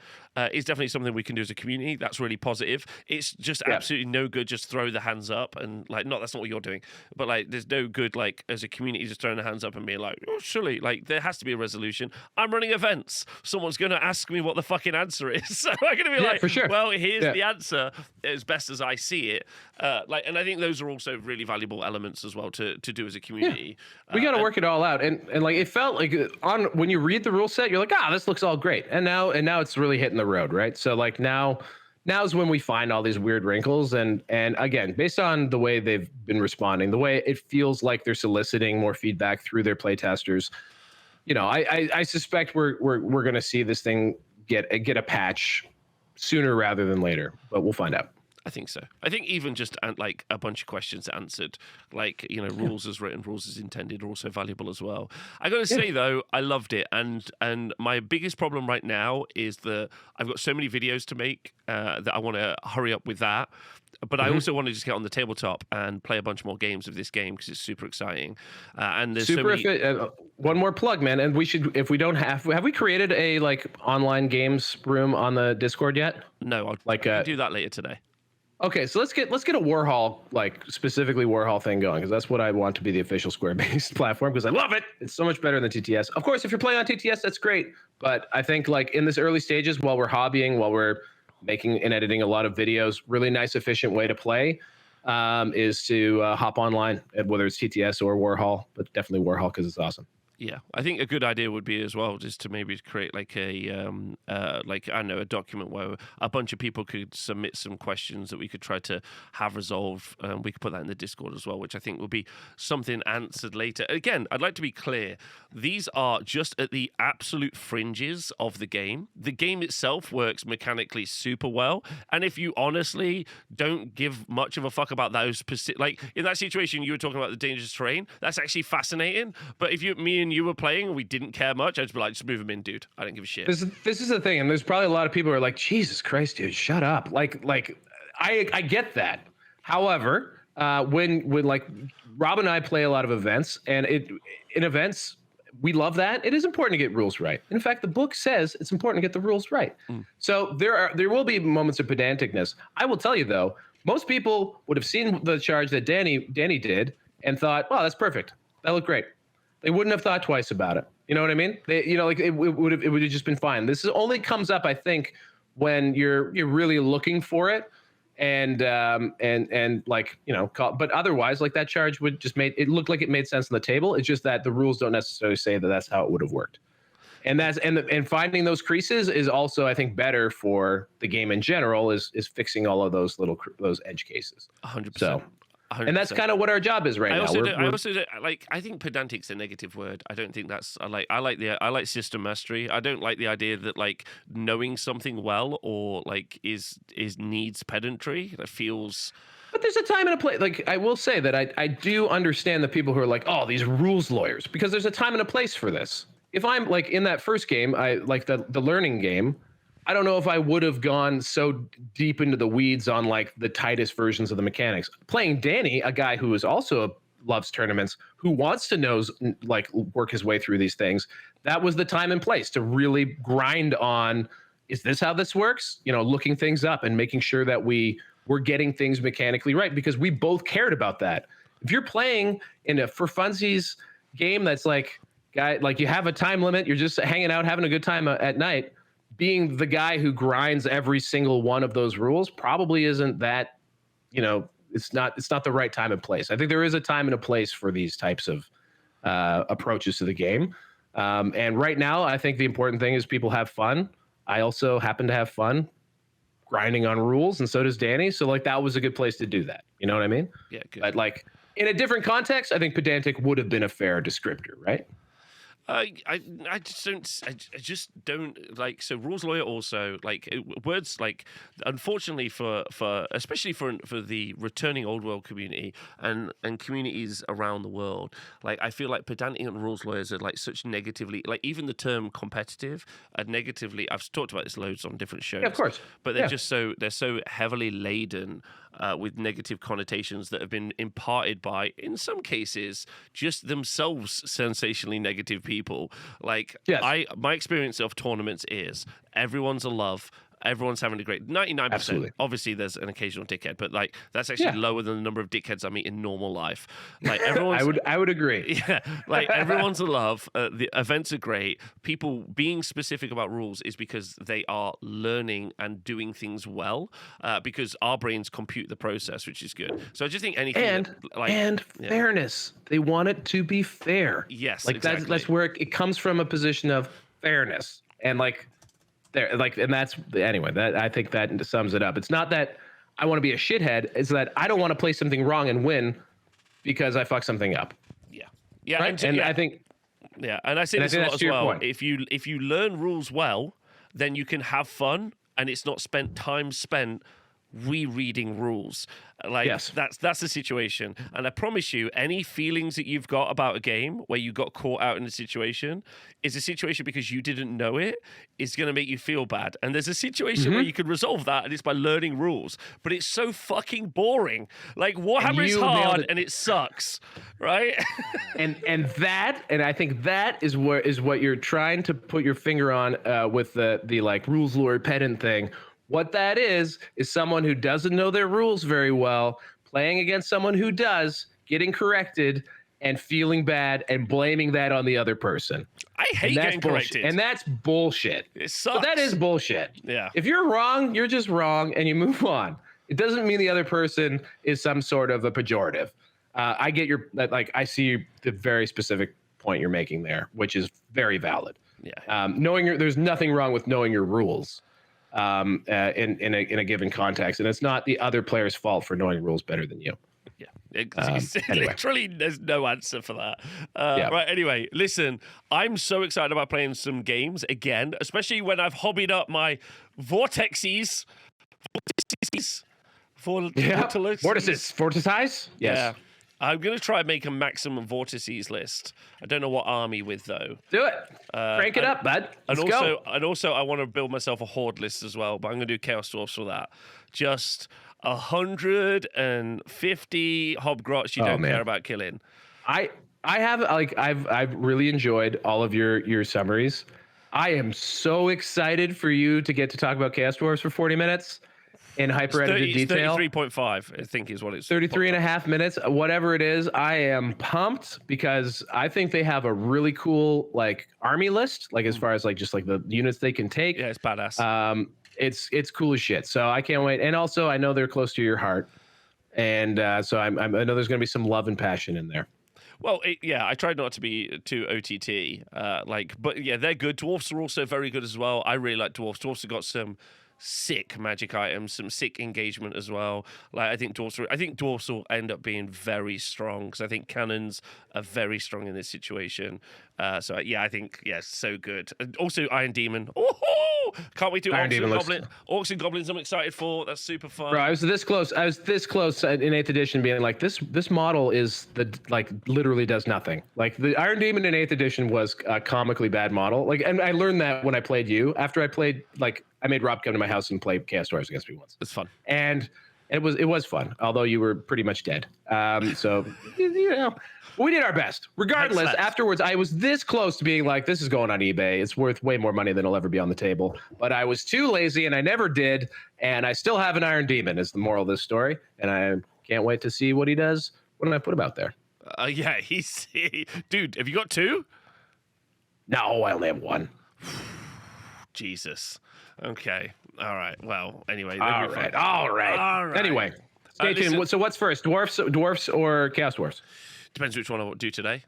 is definitely something we can do as a community. That's really positive. It's just absolutely no good just throw the hands up and like, no, that's not what you're doing. But like, there's no good like as a community just throwing the hands up and being like, oh, surely like there has to be a resolution. I'm running events. Someone's going to ask me what the fucking answer is. So I'm going to be like, for sure. well, here's the answer as best as I see it. And I think those are also really valuable elements as well to do as a community. We got to work it all out, and like it felt like on when you read the rule set, you're like, this looks all great, and now it's really hitting the road, right? So like now's when we find all these weird wrinkles, and again, based on the way they've been responding, the way it feels like they're soliciting more feedback through their playtesters, I suspect we're going to see this thing get a patch sooner rather than later, but we'll find out. I think so. I think even just like a bunch of questions answered, like, rules as written, rules as intended are also valuable as well. I got to say though, I loved it. And my biggest problem right now is that I've got so many videos to make that I want to hurry up with that. But I also want to just get on the tabletop and play a bunch more games of this game because it's super exciting. And there's one more plug, man. And we should, if we don't have we created a like online games room on the Discord yet? No, I'll do that later today. Okay, so let's get a Warhol, like specifically Warhol thing going, because that's what I want to be the official Square-based platform, because I love it. It's so much better than TTS. Of course, if you're playing on TTS, that's great. But I think like in this early stages, while we're hobbying, while we're making and editing a lot of videos, really nice, efficient way to play is to hop online, whether it's TTS or Warhol, but definitely Warhol because it's awesome. Yeah, I think a good idea would be as well just to maybe create like a like I don't know, a document where a bunch of people could submit some questions that we could try to have resolved. We could put that in the Discord as well, which I think will be something answered later. Again, I'd like to be clear: these are just at the absolute fringes of the game. The game itself works mechanically super well, and if you honestly don't give much of a fuck about those specific, like in that situation you were talking about the dangerous terrain, that's actually fascinating. But if me and you were playing and we didn't care much, I'd just be like, just move them in, dude. I don't give a shit. This is the thing, and there's probably a lot of people who are like, Jesus Christ, dude, shut up. Like I get that. However, when like Rob and I play a lot of events, and in events we love that. It is important to get rules right. In fact, the book says it's important to get the rules right. So there will be moments of pedanticness. I will tell you though, most people would have seen the charge that Danny did and thought, wow, that's perfect. That looked great. They wouldn't have thought twice about it. You know what I mean? Like it would have just been fine. This only comes up, I think, when you're really looking for it, and like but otherwise, like that charge would just it looked like it made sense on the table. It's just that the rules don't necessarily say that that's how it would have worked, and and finding those creases is also, I think, better for the game in general. Is fixing all of those edge cases. 100%. So. 100%. And that's kind of what our job is right now. I think pedantic's a negative word. I don't think that's. I like system mastery. I don't like the idea that like knowing something well or like is needs pedantry. That feels. But there's a time and a place. Like I will say that I do understand the people who are like, oh, these rules lawyers, because there's a time and a place for this. If I'm like in that first game, I like the learning game. I don't know if I would have gone so deep into the weeds on like the tightest versions of the mechanics. Playing Danny, a guy who is also loves tournaments, who wants to like work his way through these things, that was the time and place to really grind on, is this how this works? Looking things up and making sure that we're getting things mechanically right, because we both cared about that. If you're playing in a for funsies game that's like you have a time limit, you're just hanging out, having a good time at night, being the guy who grinds every single one of those rules probably isn't that, it's not the right time and place. I think there is a time and a place for these types of approaches to the game. And right now, I think the important thing is people have fun. I also happen to have fun grinding on rules, and so does Danny. So like that was a good place to do that. You know what I mean? Yeah, good. But like in a different context, I think pedantic would have been a fair descriptor, right? I just don't like. So rules lawyer also like words like. Unfortunately for especially for the returning old world community and communities around the world, like I feel like pedantic and rules lawyers are like such negatively, like even the term competitive are negatively. I've talked about this loads on different shows. Yeah, of course. But they're so heavily laden with negative connotations that have been imparted by, in some cases, just themselves sensationally negative people. Like my experience of tournaments is everyone's a love. Everyone's having a great 99%. Absolutely. Obviously, there's an occasional dickhead, but like that's actually lower than the number of dickheads I meet in normal life. Like everyone's, I would agree. Yeah, like everyone's a love. The events are great. People being specific about rules is because they are learning and doing things well. Because our brains compute the process, which is good. So I just think anything and fairness. They want it to be fair. Yes, like exactly. that's where it comes from, a position of fairness, and like. And that's anyway. That I think that sums it up. It's not that I want to be a shithead. It's that I don't want to play something wrong and win because I fuck something up. Yeah. Right? And I think. Yeah, and I say this a lot as well. If you learn rules well, then you can have fun, and it's not time spent rereading rules. Like that's the situation. And I promise you, any feelings that you've got about a game where you got caught out in a situation is a situation because you didn't know it is going to make you feel bad. And there's a situation where you can resolve that, and it's by learning rules. But it's so fucking boring. Like Warhammer is hard and it sucks, right? and I think that is what you're trying to put your finger on with the like rules lore pedant thing. What that is someone who doesn't know their rules very well, playing against someone who does, getting corrected, and feeling bad and blaming that on the other person. I hate getting corrected. And that's bullshit. It sucks. But that is bullshit. Yeah. If you're wrong, you're just wrong, and you move on. It doesn't mean the other person is some sort of a pejorative. I get I see the very specific point you're making there, which is very valid. Yeah. There's nothing wrong with knowing your rules. In a given context, and it's not the other player's fault for knowing rules better than you. Yeah, literally, there's no answer for that. Right, anyway, listen, I'm so excited about playing some games again, especially when I've hobbied up my Vortexies. Vortices? Yes. Yeah. I'm going to try and make a maximum vortices list. I don't know what army with, though. Do it. Crank it up, bud. Let's go. And also, I want to build myself a horde list as well, but I'm going to do Chaos Dwarfs for that. Just 150 hobgrots you don't care about killing. I've really enjoyed all of your summaries. I am so excited for you to get to talk about Chaos Dwarfs for 40 minutes. In hyper-edited detail. 33.5, I think is what it's. 33 and a half minutes, whatever it is. I am pumped because I think they have a really cool like army list, like as far as like just like the units they can take. Yeah, it's badass. It's cool as shit. So I can't wait. And also, I know they're close to your heart, and so I know there's going to be some love and passion in there. Well, I tried not to be too OTT, but yeah, they're good. Dwarfs are also very good as well. I really like dwarfs. Dwarfs have got some sick magic items, some sick engagement as well. Like I think dwarfs will end up being very strong because I think cannons are very strong in this situation. So yeah, I think so good. And also Iron Demon. Oh, can't wait to Orcs and Goblins. I'm excited for. That's super fun. Bro, I was this close in 8th edition, being like this model is literally does nothing. Like the Iron Demon in 8th edition was a comically bad model. Like, and I learned that when I played you. After I played I made Rob come to my house and play Chaos Dwarfs against me once. It's fun. And it was fun, although you were pretty much dead. So, we did our best. Regardless, afterwards, I was this close to being like, this is going on eBay. It's worth way more money than it'll ever be on the table. But I was too lazy, and I never did. And I still have an Iron Demon is the moral of this story. And I can't wait to see what he does when I put him out there. Dude, have you got 2? No, I only have 1. Jesus. Okay. All right. Well, anyway. All right. Anyway, stay tuned. So what's first, dwarfs or Chaos Dwarfs? Depends which one I do today.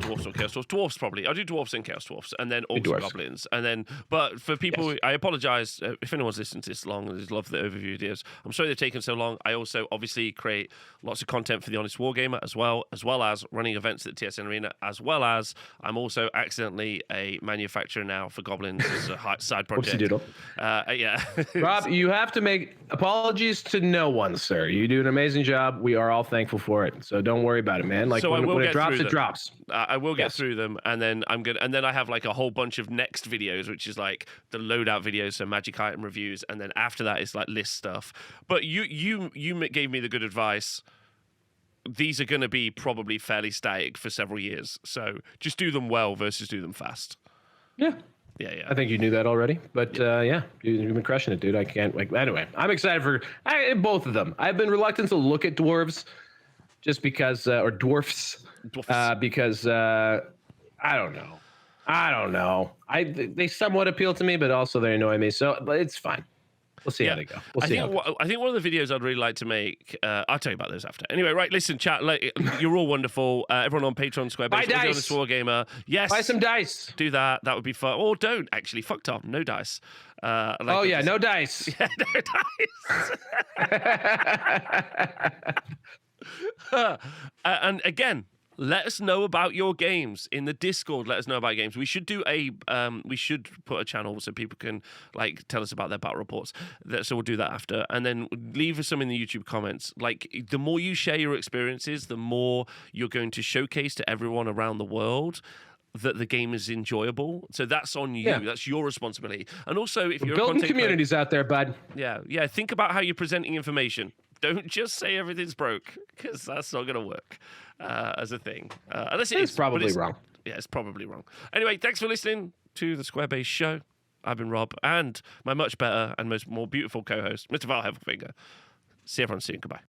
dwarfs or chaos dwarfs. Dwarfs probably. I'll do dwarfs and chaos dwarfs, and then orcs and dwarfs. goblins, and then. But for people, I apologize if anyone's listened to this long and has loved the overview videos. I'm sorry they've taken so long. I also obviously create lots of content for the Honest Wargamer as well as running events at the TSN Arena, as well as I'm also accidentally a manufacturer now for goblins as a side project. Whoopsie doodle. Yeah. Rob, you have to make apologies to no one, sir. You do an amazing job. We are all thankful for it. So don't worry about it, man. Like So when it drops, through it them. drops. I will get through them, and then I'm good. And then I have like a whole bunch of next videos, which is like the loadout videos, so magic item reviews, and then after that it's like list stuff. But you gave me the good advice. These are going to be probably fairly static for several years, so just do them well versus do them fast. Yeah. Yeah. I think you knew that already, but you've been crushing it, dude. I can't like. Anyway, I'm excited for both of them. I've been reluctant to look at dwarves, just because, or dwarfs, because I don't know. They somewhat appeal to me, but also they annoy me. So, but it's fine. We'll see how they go. I think one of the videos I'd really like to make. I'll tell you about those after. Anyway, right? Listen, chat. You're all wonderful. Everyone on Patreon, Squarebase, buy dice. Wargamer. Yes, Buy some dice. Do that. That would be fun. Or don't actually. Fucked up. No dice. No dice. Yeah, no dice. And again, let us know about your games in the Discord. Let us know about games. We should do we should put a channel so people can like tell us about their battle reports. So we'll do that after, and then leave us some in the YouTube comments. Like the more you share your experiences, the more you're going to showcase to everyone around the world that the game is enjoyable. So that's on you. Yeah. That's your responsibility. And also, if you're building communities out there, bud. Yeah. Think about how you're presenting information. Don't just say everything's broke, because that's not going to work as a thing. Unless it's probably wrong. Yeah, it's probably wrong. Anyway, thanks for listening to the Squarebase Show. I've been Rob, and my much better and more beautiful co-host, Mr. Val Heffelfinger. See everyone soon. Goodbye.